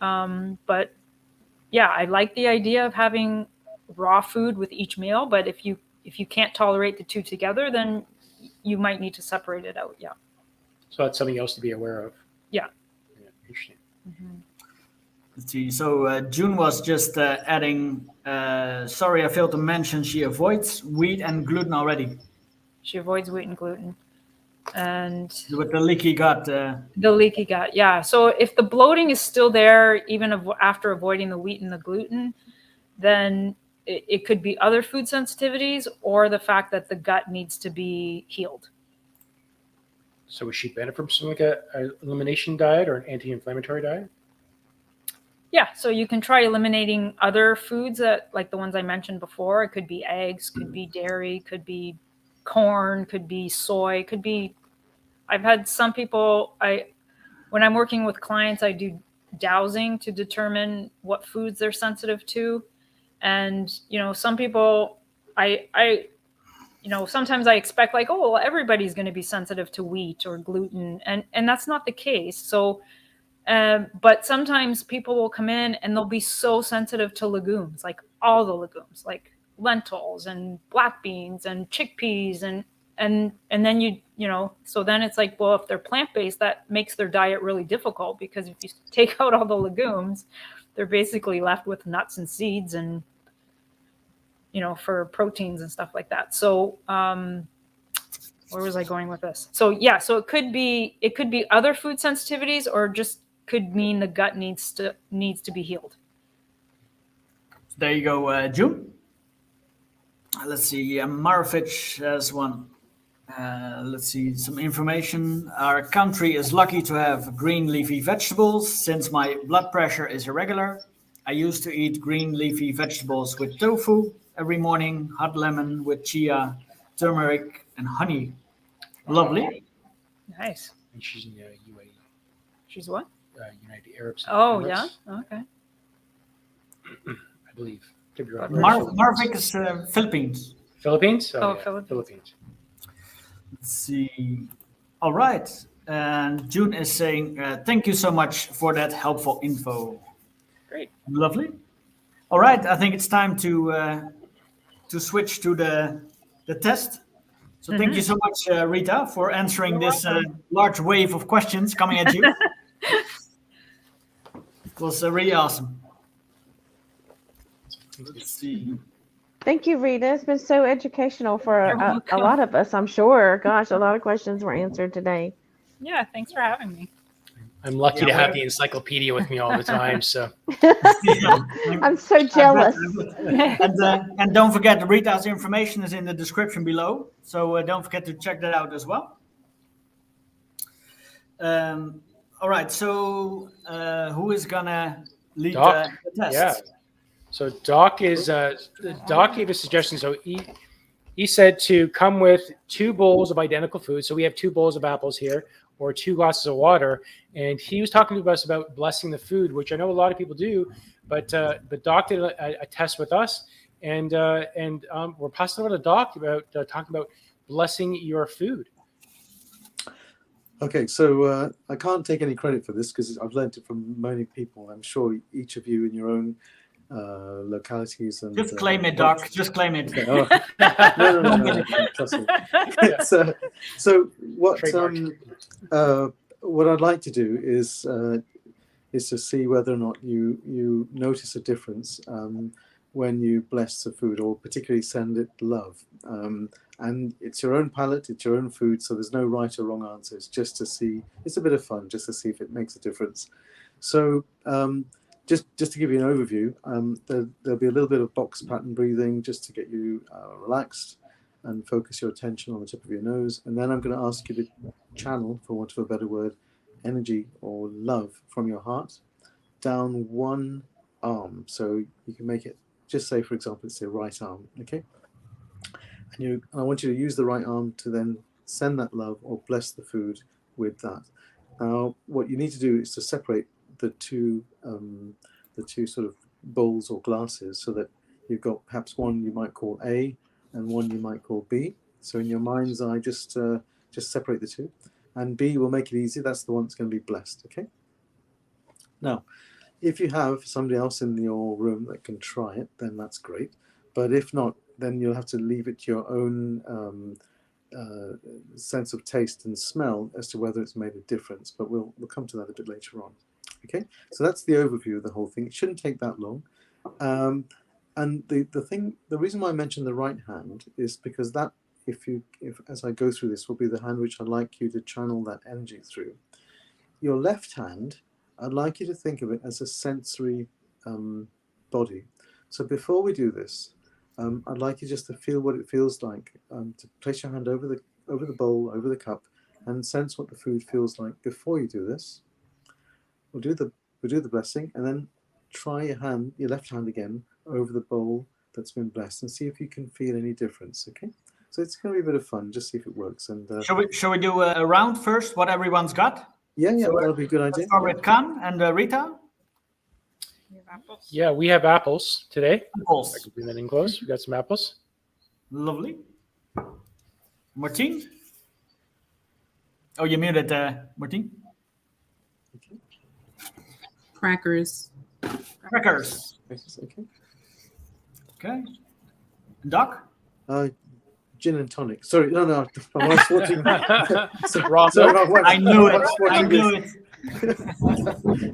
But yeah, I like the idea of having raw food with each meal, but if you can't tolerate the two together, then you might need to separate it out. Yeah. So that's something else to be aware of. Yeah. Interesting. Mm-hmm. Let's see. So June was just adding, sorry, I failed to mention she avoids wheat and gluten already. She avoids wheat and gluten. And with the leaky gut. the leaky gut, yeah. So if the bloating is still there, even after avoiding the wheat and the gluten, then it could be other food sensitivities or the fact that the gut needs to be healed. So would she benefit from something like an elimination diet or an anti-inflammatory diet? Yeah, so you can try eliminating other foods that, like the ones I mentioned before. It could be eggs, could be dairy, could be corn, could be soy, could be. I've had some people. When I'm working with clients, I do dowsing to determine what foods they're sensitive to, and some people, sometimes I expect like, oh, well, everybody's going to be sensitive to wheat or gluten, and that's not the case. So. But sometimes people will come in and they'll be so sensitive to legumes, like all the legumes, like lentils and black beans and chickpeas and then so then it's like, well, if they're plant-based, that makes their diet really difficult, because if you take out all the legumes, they're basically left with nuts and seeds and for proteins and stuff like that. So where was I going with this? So yeah, so it could be other food sensitivities, or just could mean the gut needs to be healed. There you go, June. Let's see. Maravich has one. Let's see some information. Our country is lucky to have green leafy vegetables. Since my blood pressure is irregular, I used to eat green leafy vegetables with tofu every morning, hot lemon with chia, turmeric, and honey. Lovely. Nice. And she's in the UAE. She's what? United Arab Emirates. Oh, yeah? Okay. I believe. Could be wrong. Maravich is Philippines. Philippines? Oh, yeah. Philippines. Let's see. All right. And June is saying, thank you so much for that helpful info. Great. Lovely. All right. I think it's time to switch to the test. So thank you so much, Rita, for answering this large wave of questions coming at you. It was really awesome. Let's see. Thank you, Rita. It's been so educational for a lot of us, I'm sure. Gosh, a lot of questions were answered today. Yeah, thanks for having me. I'm lucky to have the encyclopedia with me all the time. So I'm so jealous. And don't forget, Rita's information is in the description below. So don't forget to check that out as well. All right. So who is gonna lead the test? Yeah. So Doc gave a suggestion. So he said to come with 2 bowls of identical food. So we have 2 bowls of apples here, or 2 glasses of water. And he was talking to us about blessing the food, which I know a lot of people do, but Doc did a test with us, and we're passing over to Doc about talking about blessing your food. Okay, so I can't take any credit for this because I've learned it from many people. I'm sure each of you in your own localities and just claim it, Doc. Just claim it. Okay, no, trust me. So what I'd like to do is to see whether or not you notice a difference when you bless the food, or particularly send it love. And it's your own palate, it's your own food, so there's no right or wrong answer. It's just to see. It's a bit of fun, just to see if it makes a difference. So. Just to give you an overview, there'll be a little bit of box pattern breathing just to get you relaxed and focus your attention on the tip of your nose. And then I'm going to ask you to channel, for want of a better word, energy or love from your heart down one arm. So you can make it, just say, for example, it's your right arm, okay? And I want you to use the right arm to then send that love or bless the food with that. Now, what you need to do is to separate the two sort of bowls or glasses, so that you've got perhaps one you might call A and one you might call B. So in your mind's eye, just separate the two, and B will make it easy. That's the one that's going to be blessed. Okay. Now, if you have somebody else in your room that can try it, then that's great. But if not, then you'll have to leave it to your own sense of taste and smell as to whether it's made a difference. But we'll come to that a bit later on. Okay, so that's the overview of the whole thing. It shouldn't take that long. And the reason why I mentioned the right hand is because that if as I go through this, will be the hand which I'd like you to channel that energy through. Your left hand, I'd like you to think of it as a sensory body. So before we do this, I'd like you just to feel what it feels like, to place your hand over the bowl, over the cup, and sense what the food feels like before you do this. We'll do the blessing, and then try your left hand again over the bowl that's been blessed, and see if you can feel any difference. Okay, so it's going to be a bit of fun. Just see if it works. And shall we do a round first? What everyone's got? yeah, So that'll be a good idea. Let's start with Khan and Rita. Yeah, we have apples today. I Apples. can bring that in close. We got some apples. Lovely. Martine. Oh, you muted, Martine. Okay. Crackers. Crackers. Okay. Okay. Doc. Gin and tonic. Sorry, no. My wife's watching. Wrong. I knew it. I knew it.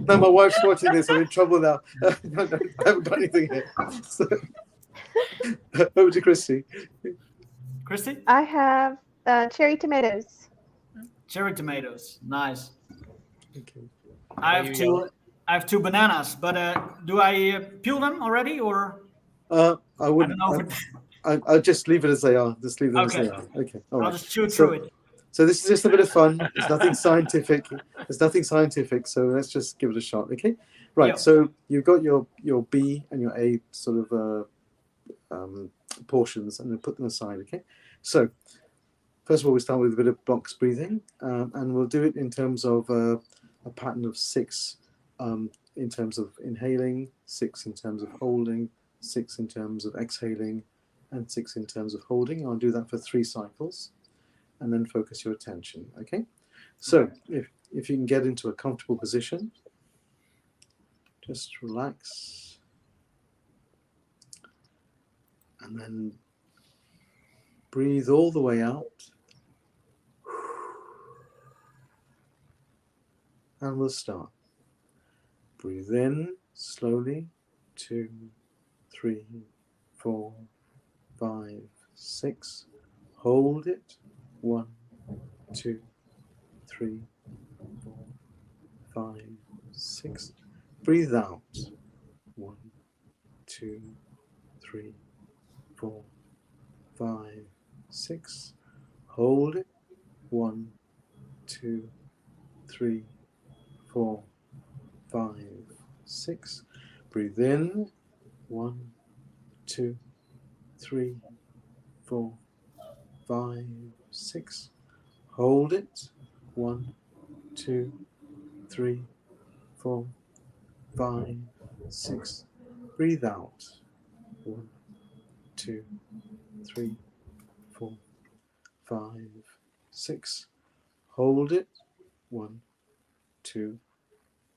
No, my wife's watching this. I'm in trouble now. No, I haven't got anything here. So, over to Christy. Christy. I have cherry tomatoes. Cherry tomatoes. Nice. Okay. I have two bananas, but do I peel them already or? I wouldn't. I don't know. I'll just leave it as they are. Just leave them as Okay. they are. Okay. All I'll right. just chew through it. So this is just a bit of fun. There's nothing scientific. So let's just give it a shot. Okay. Right. Yeah. So you've got your B and your A sort of portions, and then put them aside. Okay. So first of all, we start with a bit of box breathing, and we'll do it in terms of a pattern of 6 in terms of inhaling, 6 in terms of holding, 6 in terms of exhaling, and 6 in terms of holding. I'll do that for 3 cycles, and then focus your attention. Okay. So if you can get into a comfortable position, just relax, and then breathe all the way out. And we'll start. Breathe in slowly, 2, 3, 4, 5, 6. Hold it, 1, 2, 3, 4, 5, 6. Breathe out, 1, 2, 3, 4, 5, 6. Hold it, 1, 2, 3, 4, 5, 6. Breathe in, 1, 2, 3, 4, 5, 6. Hold it, 1, 2, 3, 4, 5, 6. Breathe out, 1, 2, 3, 4, 5, 6. Hold it, 1, 2,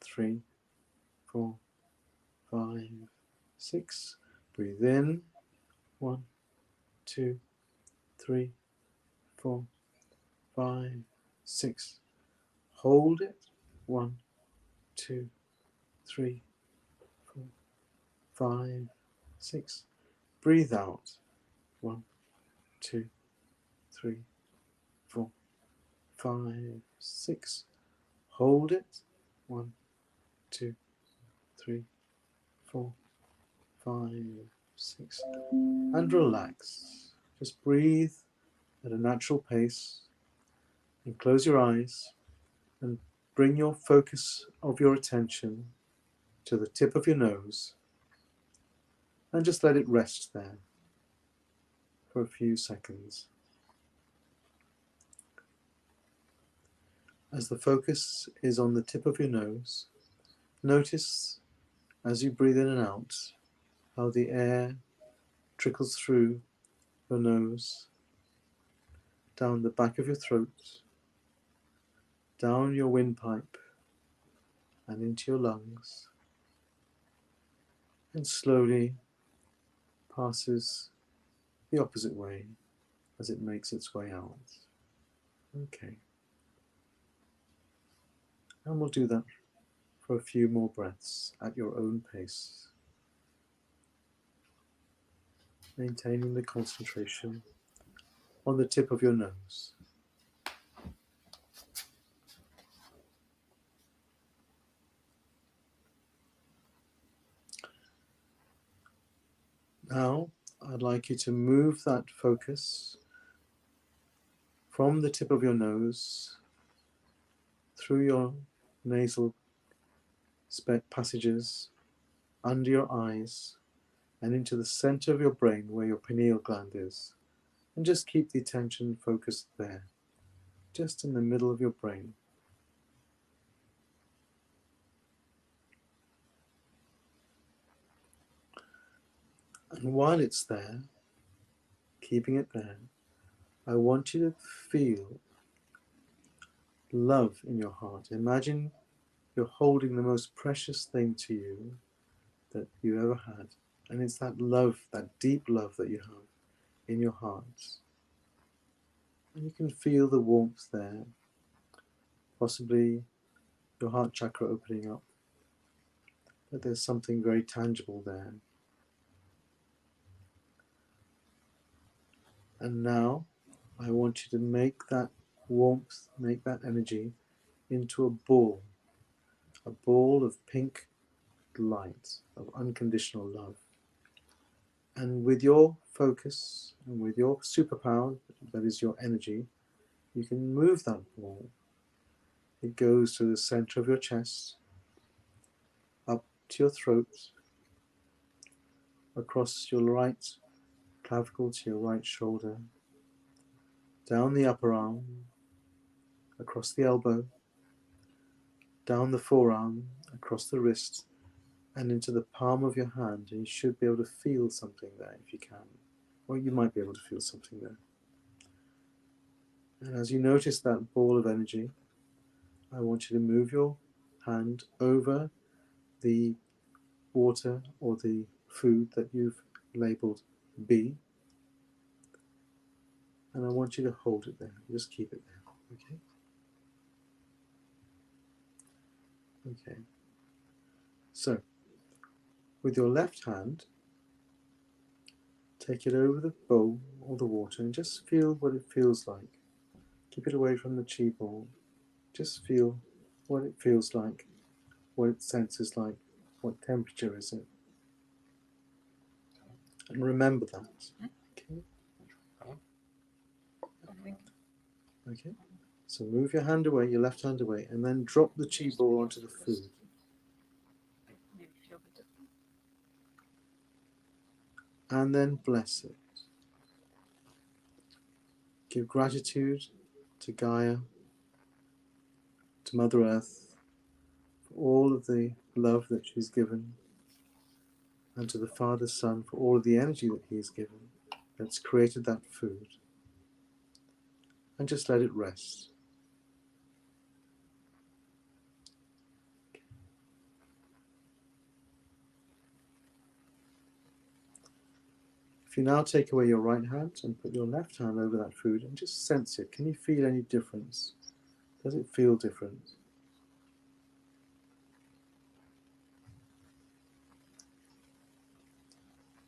3, 4, 5, 6. Breathe in, 1, 2, 3, 4, 5, 6. Hold it, 1, 2, 3, 4, 5, 6. Breathe out, 1, 2, 3, 4, 5, 6. Hold it, 1, 2, 3, 4, 5, 6. And relax. Just breathe at a natural pace and close your eyes and bring your focus of your attention to the tip of your nose and just let it rest there for a few seconds. As the focus is on the tip of your nose, notice as you breathe in and out how the air trickles through your nose, down the back of your throat, down your windpipe and into your lungs, and slowly passes the opposite way as it makes its way out. Okay. And we'll do that for a few more breaths at your own pace, maintaining the concentration on the tip of your nose. Now, I'd like you to move that focus from the tip of your nose through your nasal passages, under your eyes, and into the center of your brain where your pineal gland is. And just keep the attention focused there, just in the middle of your brain. And while it's there, keeping it there, I want you to feel love in your heart. Imagine you're holding the most precious thing to you that you ever had. And it's that love, that deep love that you have in your heart. And you can feel the warmth there, possibly your heart chakra opening up. But there's something very tangible there. And now I want you to make that warmth, make that energy into a ball of pink light, of unconditional love. And with your focus and with your superpower, that is your energy, you can move that ball. It goes to the center of your chest, up to your throat, across your right clavicle to your right shoulder, down the upper arm, across the elbow, down the forearm, across the wrist, and into the palm of your hand. And you should be able to feel something there if you can. Or you might be able to feel something there. And as you notice that ball of energy, I want you to move your hand over the water or the food that you've labeled B. And I want you to hold it there. Just keep it there. Okay? Okay. So, with your left hand, take it over the bowl or the water and just feel what it feels like. Keep it away from the chi ball. Just feel what it feels like, what it senses like, what temperature is it. And remember that. Okay? Okay? So move your hand away, your left hand away, and then drop the chi ball onto the food. And then bless it. Give gratitude to Gaia, to Mother Earth, for all of the love that she's given, and to the Father Son for all of the energy that he has given, that's created that food. And just let it rest. If you now take away your right hand and put your left hand over that food and just sense it, can you feel any difference? Does it feel different?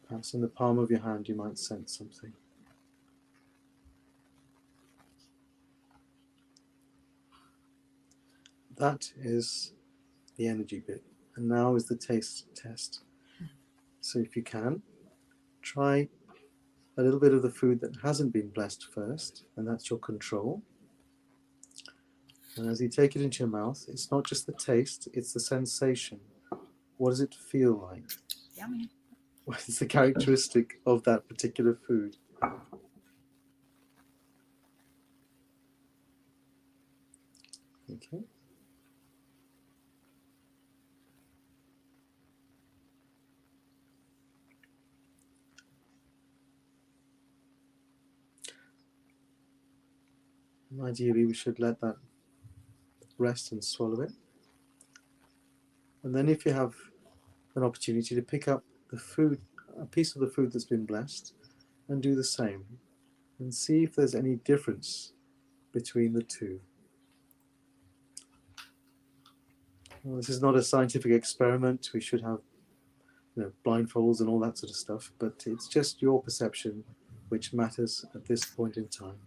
Perhaps in the palm of your hand you might sense something. That is the energy bit. And now is the taste test. So if you can, try a little bit of the food that hasn't been blessed first, and that's your control. And as you take it into your mouth, it's not just the taste, it's the sensation. What does it feel like? Yummy. What is the characteristic of that particular food? Okay. Ideally, we should let that rest and swallow it. And then if you have an opportunity to pick up the food, a piece of the food that's been blessed, and do the same, and see if there's any difference between the two. Well, this is not a scientific experiment. We should have blindfolds and all that sort of stuff, but it's just your perception which matters at this point in time.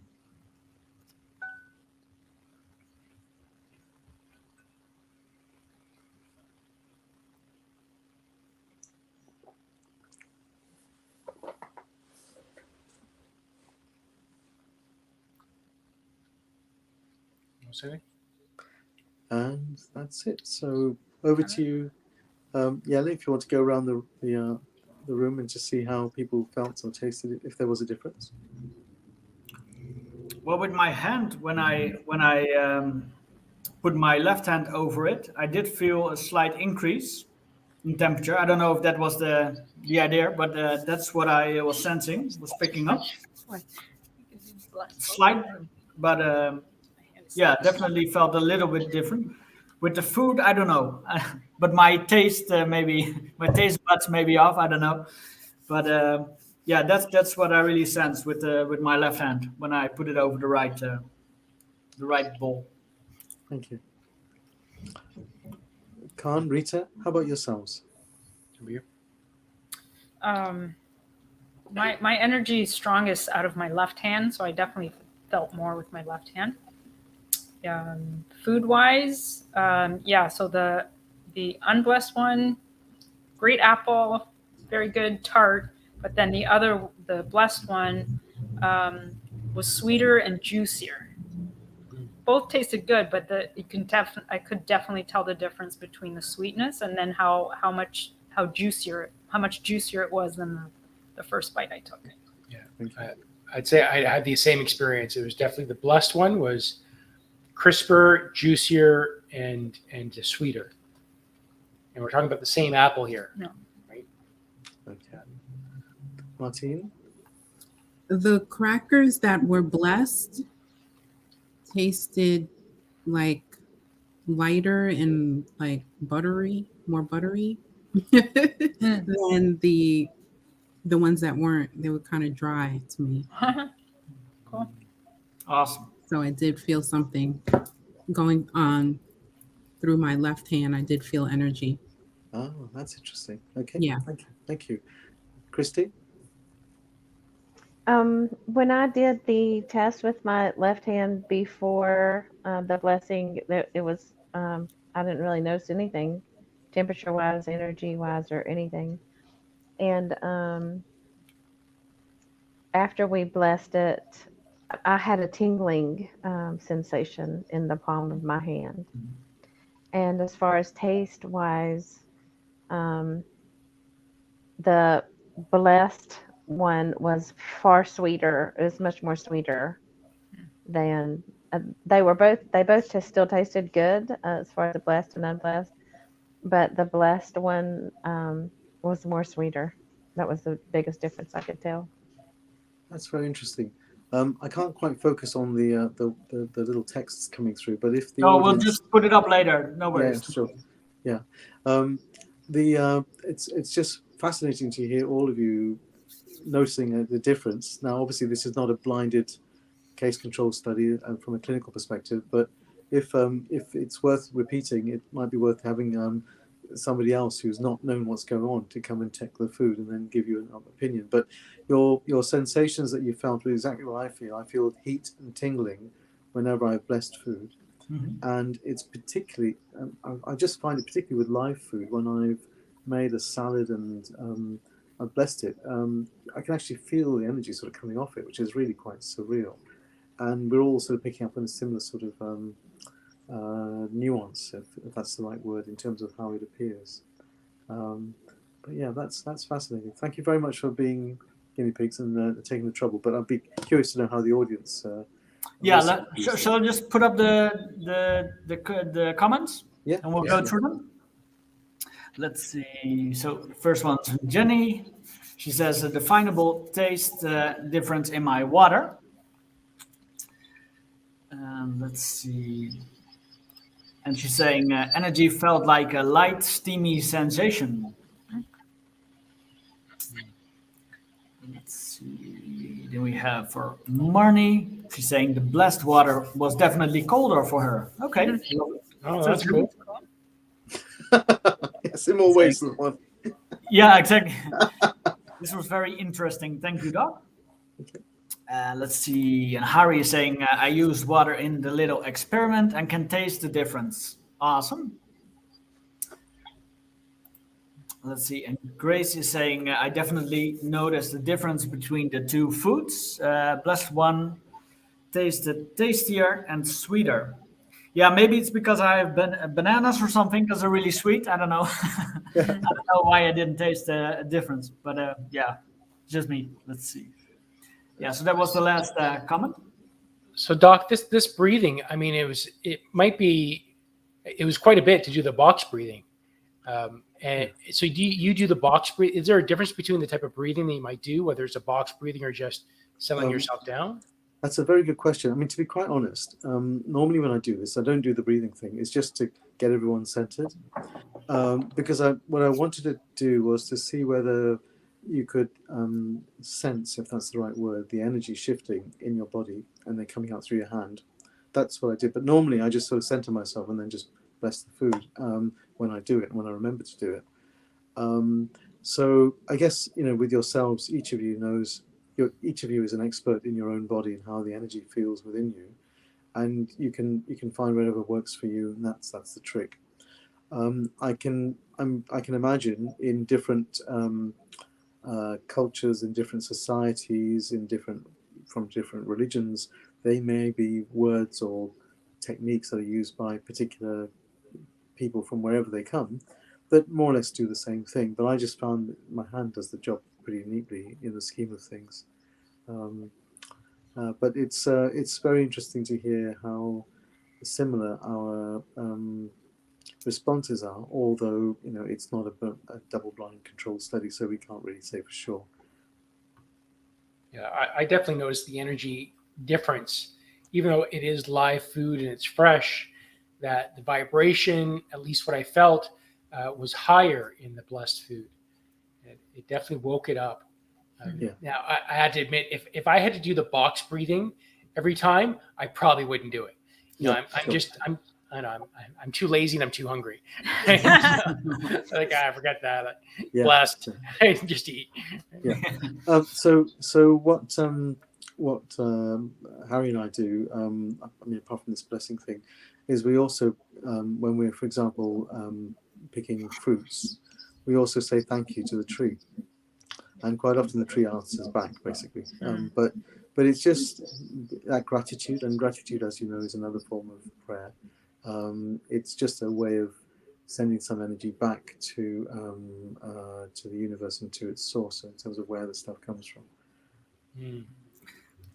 And that's it. So over to you, Yeli, if you want to go around the room and just see how people felt or tasted it, if there was a difference. Well, with my hand, when I put my left hand over it, I did feel a slight increase in temperature. I don't know if that was the idea, but that's what I was sensing, was picking up. Slight, but yeah, definitely felt a little bit different. With the food, I don't know, but my taste my taste buds may be off. I don't know, but yeah, that's what I really sense with my left hand when I put it over the right bowl. Thank you. Khan, Rita, how about yourselves? My energy is strongest out of my left hand, so I definitely felt more with my left hand. Food wise, so the unblessed one, great apple, very good tart, but then the blessed one was sweeter and juicier. Both tasted good, but I could definitely tell the difference between the sweetness and then how much juicier it was than the first bite I took. Yeah, I'd say I had the same experience. It was definitely the blessed one was crisper, juicier, and sweeter. And we're talking about the same apple here. No. Right? Okay. Martine? The crackers that were blessed tasted like lighter and like more buttery than the ones that weren't. They were kind of dry to me. Cool. Awesome. So I did feel something going on through my left hand. I did feel energy. Oh, that's interesting. Okay. Yeah. Thank you. Christy? When I did the test with my left hand before the blessing, it was I didn't really notice anything, temperature-wise, energy-wise, or anything. And after we blessed it, I had a tingling sensation in the palm of my hand. And as far as taste-wise, the blessed one was far sweeter. It was much more sweeter than they both still tasted good as far as the blessed and unblessed, but the blessed one was more sweeter. That was the biggest difference I could tell. That's very interesting. I can't quite focus on the little texts coming through, but if the we'll just put it up later. No worries. Yeah, sure. Yeah. It's just fascinating to hear all of you noticing the difference. Now, obviously, this is not a blinded case control study from a clinical perspective, but if it's worth repeating, it might be worth having somebody else who's not known what's going on to come and check the food and then give you an opinion. But your sensations that you felt were exactly what I feel. I feel heat and tingling whenever I've blessed food. Mm-hmm. And it's particularly, I just find it particularly with live food when I've made a salad and I've blessed it. I can actually feel the energy sort of coming off it, which is really quite surreal. And we're all sort of picking up on a similar sort of nuance, if that's the right word, in terms of how it appears. But yeah, that's fascinating. Thank you very much for being guinea pigs and taking the trouble. But I'd be curious to know how the audience. Shall I just put up the comments? Yeah, and we'll go through them. Let's see. So the first one's from Jenny. She says a definable taste difference in my water. Let's see. And she's saying energy felt like a light, steamy sensation. Let's see. Then we have for Marnie. She's saying the blessed water was definitely colder for her. Okay. Oh, that's cool. Yes, in more ways than one. Yeah, exactly. This was very interesting. Thank you, Doc. Let's see. And Harry is saying, I used water in the little experiment and can taste the difference. Awesome. Let's see. And Grace is saying, I definitely noticed the difference between the two foods. Blessed one tasted tastier and sweeter. Yeah, maybe it's because I have bananas or something because they're really sweet. I don't know. I don't know why I didn't taste a difference. But yeah, just me. Let's see. Yeah, so that was the last comment. So, Doc, this breathing, I mean, it was quite a bit to do the box breathing. And so you do the box breathing. Is there a difference between the type of breathing that you might do, whether it's a box breathing or just settling yourself down? That's a very good question. I mean, to be quite honest, normally when I do this, I don't do the breathing thing. It's just to get everyone centered. Because what I wanted to do was to see whether you could sense, if that's the right word, the energy shifting in your body and then coming out through your hand. That's what I did. But normally I just sort of center myself and then just bless the food when I do it, when I remember to do it. So I guess, with yourselves, each of you knows, each of you is an expert in your own body and how the energy feels within you, and you can find whatever works for you, and that's the trick. I can imagine in different cultures, in different societies, from different religions, they may be words or techniques that are used by particular people from wherever they come that more or less do the same thing. But I just found that my hand does the job pretty neatly in the scheme of things. But it's very interesting to hear how similar our responses are, although it's not a double-blind controlled study, so we can't really say for sure. Yeah, I definitely noticed the energy difference, even though it is live food and it's fresh, that the vibration, at least what I felt, was higher in the blessed food. It definitely woke it up. Now, I had to admit, if I had to do the box breathing every time, I probably wouldn't do it. I'm too lazy and I'm too hungry. I forgot that. Blessed, just eat. Yeah. So what Harry and I do, apart from this blessing thing, is we also, when we're, for example, picking fruits, we also say thank you to the tree. And quite often the tree answers back, basically. But it's just that gratitude, and gratitude, as you know, is another form of prayer. It's just a way of sending some energy back to the universe and to its source in terms of where the stuff comes from.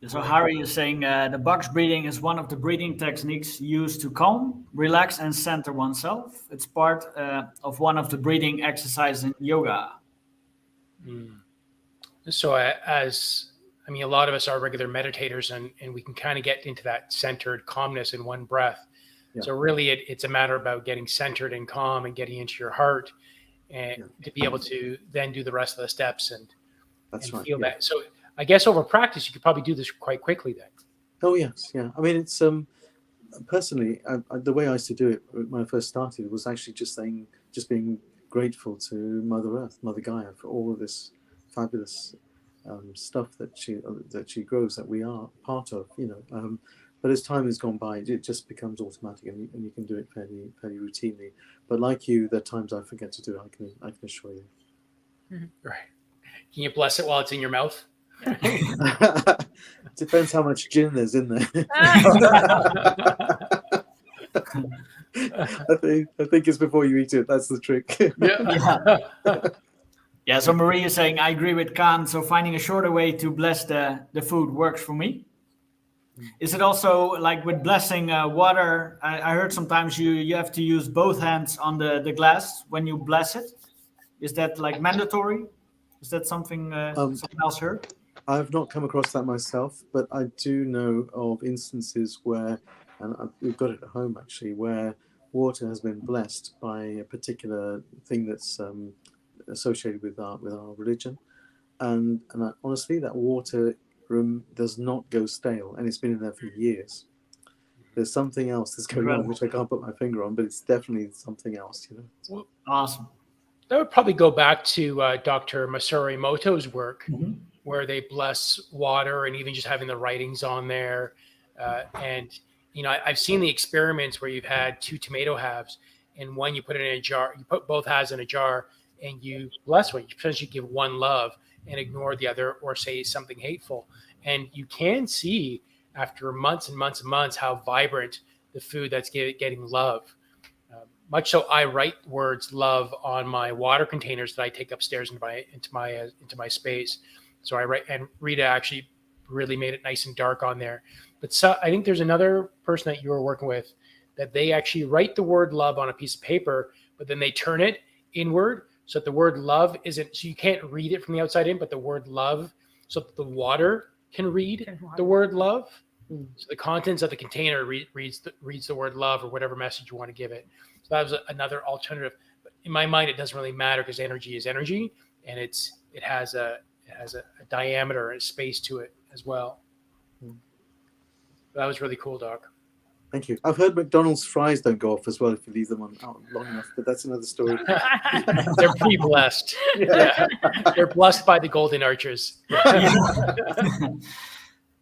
So Harry is saying the box breathing is one of the breathing techniques used to calm, relax, and center oneself. It's part of one of the breathing exercises in yoga. So a lot of us are regular meditators, and we can kind of get into that centered calmness in one breath. Yeah. So really it's a matter about getting centered and calm and getting into your heart and to be able to then do the rest of the steps and feel that. So I guess over practice, you could probably do this quite quickly then. Oh, yes. Yeah. I mean, it's personally, the way I used to do it when I first started was actually just being grateful to Mother Earth, Mother Gaia, for all of this fabulous stuff that she grows, that we are part of, but as time has gone by, it just becomes automatic, and you can do it fairly routinely. But like you, there are times I forget to do it. I can assure you. Right. Can you bless it while it's in your mouth? Depends how much gin there's in there. I think it's before you eat it. That's the trick. Yeah, so Marie is saying, I agree with Khan. So finding a shorter way to bless the food works for me. Is it also like with blessing water? I heard sometimes you have to use both hands on the glass when you bless it. Is that like mandatory? Is that something someone else heard? I've not come across that myself, but I do know of instances where, and we've got it at home actually, where water has been blessed by a particular thing that's associated with our religion, and honestly, that water does not go stale, and it's been in there for years. There's something else that's going on, which I can't put my finger on, but it's definitely something else. Awesome. That would probably go back to Dr. Masaru Emoto's work, where they bless water and even just having the writings on there. And, I've seen the experiments where you've had 2 tomato halves and one you put it in a jar, you put both halves in a jar and you bless one. You potentially give one love and ignore the other or say something hateful. And you can see after months and months and months how vibrant the food that's getting love. Much so, I write words "love" on my water containers that I take upstairs into my space. So I write, and Rita actually really made it nice and dark on there. But I think there's another person that you were working with that they actually write the word "love" on a piece of paper, but then they turn it inward so that the word "love" isn't. So you can't read it from the outside in, but the word "love," so that the water can read the word "love." So the contents of the container reads the word "love" or whatever message you want to give it. So that was another alternative. But in my mind, it doesn't really matter because energy is energy, and it has a diameter and space to it as well. That was really cool, Doc. Thank you. I've heard McDonald's fries don't go off as well if you leave them out long enough, but that's another story. They're pretty blessed. Yeah. They're blessed by the golden archers.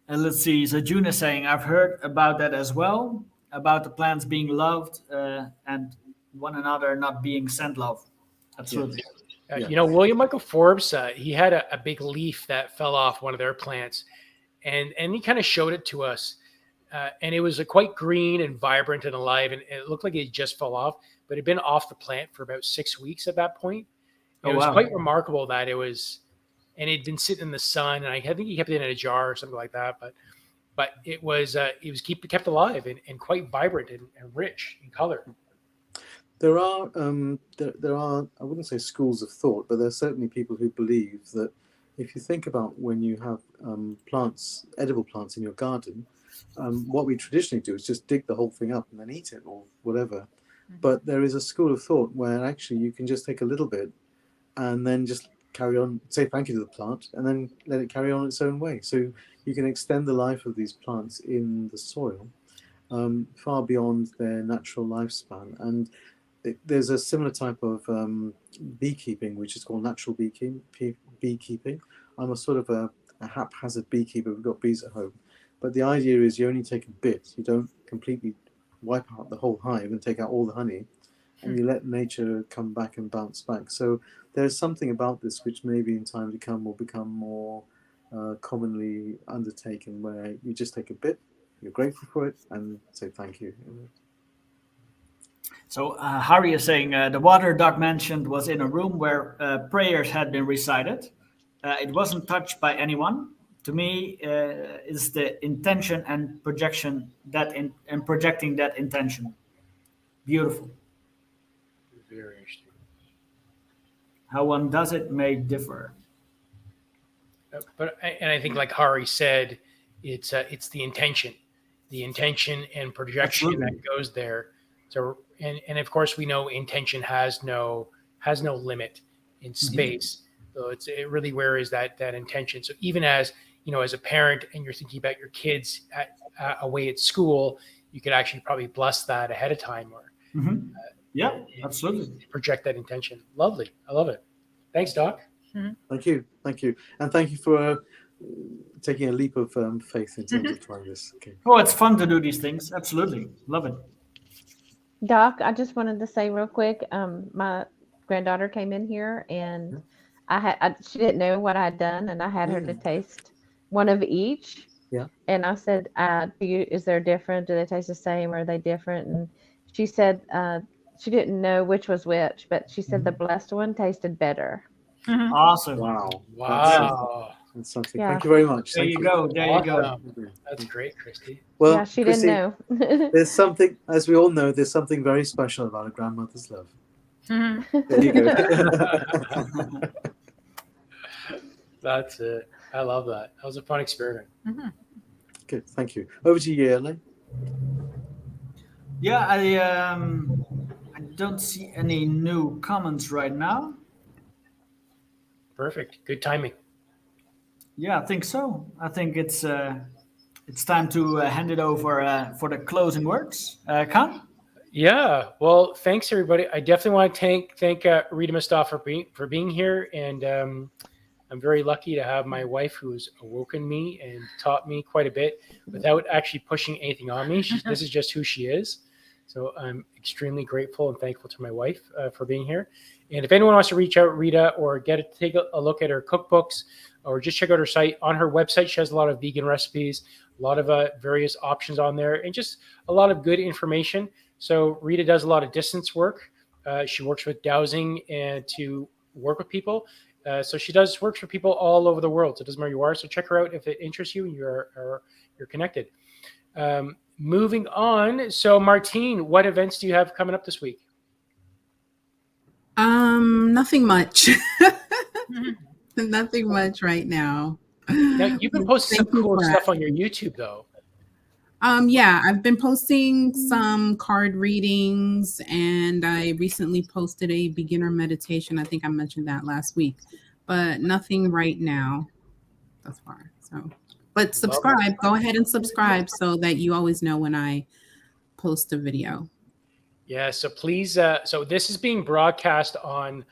And let's see. So June is saying, I've heard about that as well, about the plants being loved and one another not being sent love. Absolutely. William Michael Forbes, he had a big leaf that fell off one of their plants, and he kind of showed it to us. And it was quite green and vibrant and alive, and it looked like it just fell off, but it had been off the plant for about 6 weeks at that point. It was quite remarkable that it was, and it had been sitting in the sun, and I think he kept it in a jar or something like that, but it was kept alive and quite vibrant and rich in color. There are I wouldn't say schools of thought, but there's certainly people who believe that if you think about when you have edible plants in your garden, what we traditionally do is just dig the whole thing up and then eat it or whatever. Mm-hmm. But there is a school of thought where actually you can just take a little bit and then just carry on, say thank you to the plant, and then let it carry on its own way. So you can extend the life of these plants in the soil far beyond their natural lifespan. And there's a similar type of beekeeping, which is called natural beekeeping. I'm a sort of a haphazard beekeeper. We've got bees at home. But the idea is you only take a bit. You don't completely wipe out the whole hive and take out all the honey, and you let nature come back and bounce back. So there's something about this which maybe in time to come will become more commonly undertaken, where you just take a bit, you're grateful for it, and say thank you. So Harry is saying the water Doc mentioned was in a room where prayers had been recited. It wasn't touched by anyone. To me, is the intention and projection and projecting that intention. Beautiful. Very interesting. How one does it may differ. But I think, like Hari said, it's the intention and projection Absolutely. that goes there. So and of course we know intention has no limit in space. Mm-hmm. So it really, where is that intention? So even as as a parent, and you're thinking about your kids away at school, you could actually probably bless that ahead of time, or absolutely project that intention. Lovely, I love it. Thanks, Doc. Mm-hmm. Thank you, and thank you for taking a leap of faith in terms of trying this. Okay. Oh, it's fun to do these things. Absolutely, love it. Doc, I just wanted to say real quick, my granddaughter came in here, and she didn't know what I'd done, and I had her to taste one of each. Yeah. And I said, is there different? Do they taste the same? Or are they different? And she said she didn't know which was which, but she said the blessed one tasted better. Mm-hmm. Awesome. Wow. That's something. Yeah. Thank you very much. There you go. That's great, Christy. Well, yeah, she Christy, didn't know. There's something, as we all know, there's something very special about a grandmother's love. Mm-hmm. There you go. That's it. I love that. That was a fun experiment. Mm-hmm. Good, thank you. Over to you, Ellie. Yeah, I don't see any new comments right now. Perfect. Good timing. Yeah, I think so. I think it's time to hand it over for the closing words. Khan? Yeah. Well, thanks everybody. I definitely want to thank Rita Mustafa for being here, and I'm very lucky to have my wife who's awoken me and taught me quite a bit without actually pushing anything on me. This is just who she is. So I'm extremely grateful and thankful to my wife for being here. And if anyone wants to reach out, Rita, or take a look at her cookbooks, or just check out her site. On her website, she has a lot of vegan recipes, a lot of various options on there, and just a lot of good information. So Rita does a lot of distance work. She works with dowsing and to work with people. So she works for people all over the world. So it doesn't matter where you are. So check her out if it interests you and you're connected. Moving on. So Martine, what events do you have coming up this week? Nothing much. Nothing much right now. Now you've been posting some cool stuff on your YouTube though. Yeah, I've been posting some card readings, and I recently posted a beginner meditation. I think I mentioned that last week, but nothing right now thus far. So, but subscribe. Go ahead and subscribe so that you always know when I post a video. Yeah, so please. So this is being broadcast on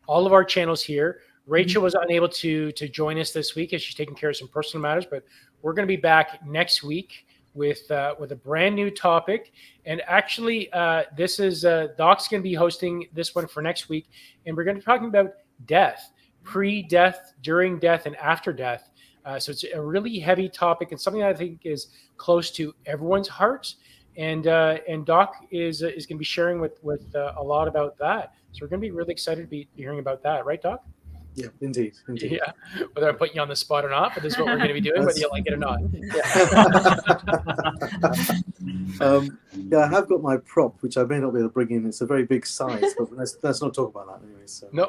all of our channels here. Rachel was unable to join us this week as she's taking care of some personal matters, but we're going to be back next week with a brand new topic. And actually, this is Doc's going to be hosting this one for next week, and we're going to be talking about death, pre-death, during death, and after death. So it's a really heavy topic and something that I think is close to everyone's heart. And Doc is going to be sharing with a lot about that. So we're going to be really excited to be hearing about that, right, Doc? Yeah, indeed. Yeah, whether I'm putting you on the spot or not, but this is what we're going to be doing, whether you like it or not. Yeah, I have got my prop, which I may not be able to bring in. It's a very big size, but let's not talk about that anyway. So. No.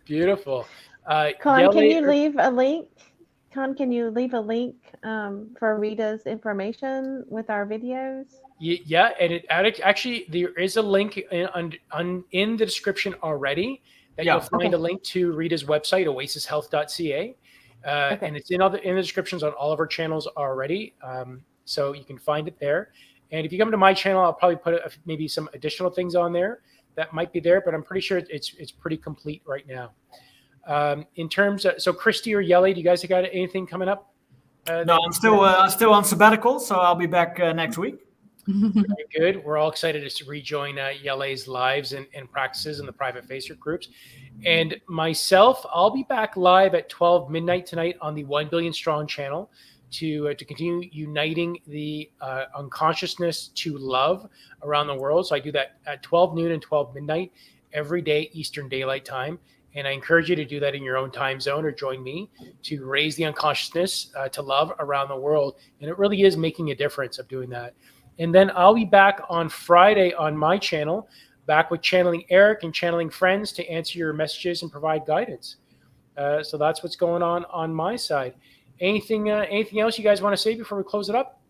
Beautiful. Con, can you leave a link? Con, can you leave a link for Rita's information with our videos? Yeah, and actually there is a link in the description already. That you'll find a link to Rita's website, oasishealth.ca. And it's in the descriptions on all of our channels already. So you can find it there. And if you come to my channel, I'll probably put maybe some additional things on there that might be there, but I'm pretty sure it's pretty complete right now. In terms of, so Christy or Yelly, do you guys got anything coming up? No, I'm still on sabbatical, so I'll be back next week. Very good. We're all excited to rejoin Yele's lives and practices in the private Facebook groups. And myself, I'll be back live at 12 midnight tonight on the 1 Billion Strong channel to continue uniting the unconsciousness to love around the world. So I do that at 12 noon and 12 midnight every day, Eastern Daylight Time. And I encourage you to do that in your own time zone or join me to raise the unconsciousness to love around the world. And it really is making a difference of doing that. And then I'll be back on Friday on my channel, back with Channeling Eric and Channeling Friends to answer your messages and provide guidance. So that's what's going on my side. Anything else you guys want to say before we close it up?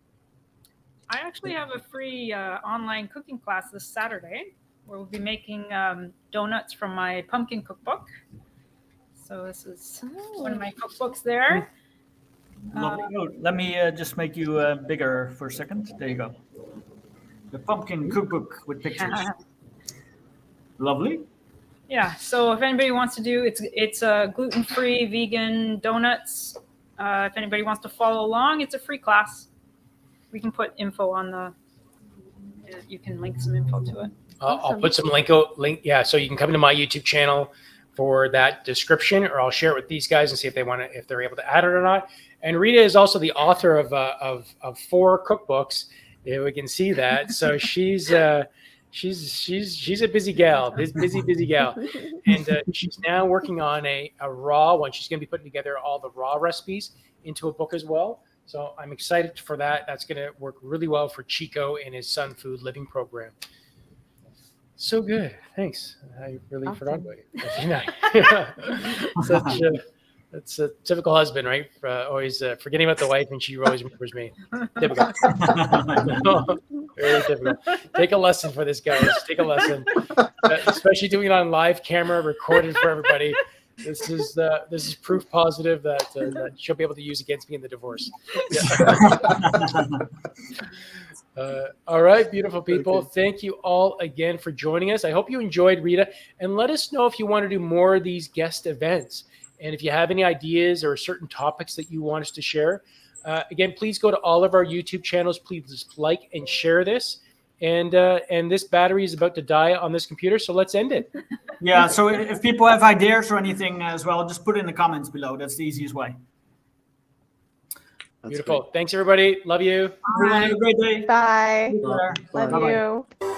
I actually have a free online cooking class this Saturday where we'll be making donuts from my pumpkin cookbook. So this is one of my cookbooks there. Let me just make you bigger for a second. There you go. The pumpkin cookbook with pictures. Lovely. Yeah. So if anybody wants to do, it's gluten-free vegan donuts. If anybody wants to follow along, it's a free class. We can put info on you can link some info to it. I'll put some link. Yeah. So you can come to my YouTube channel for that description, or I'll share it with these guys and see if they're able to add it or not. And Rita is also the author of 4 cookbooks. If we can see that. So she's a busy gal, busy gal. And she's now working on a raw one. She's going to be putting together all the raw recipes into a book as well. So I'm excited for that. That's going to work really well for Chico and his Sun Food Living program. So good. Thanks. I really forgot about you. That's a typical husband, right? Always forgetting about the wife, and she always remembers me. Typical. Very typical. Take a lesson for this, guys. Take a lesson, especially doing it on live camera, recorded for everybody. This is proof positive that she'll be able to use against me in the divorce. Yeah. All right, beautiful people. Okay. Thank you all again for joining us. I hope you enjoyed, Rita, and let us know if you want to do more of these guest events. And if you have any ideas or certain topics that you want us to share, again, please go to all of our YouTube channels. Please just like and share this. And this battery is about to die on this computer, so let's end it. Yeah, so if people have ideas or anything as well, just put it in the comments below. That's the easiest way. That's Beautiful. Thanks, everybody. Love you. Everyone, have a great day. Bye. Take care. Bye. Love Bye-bye. you.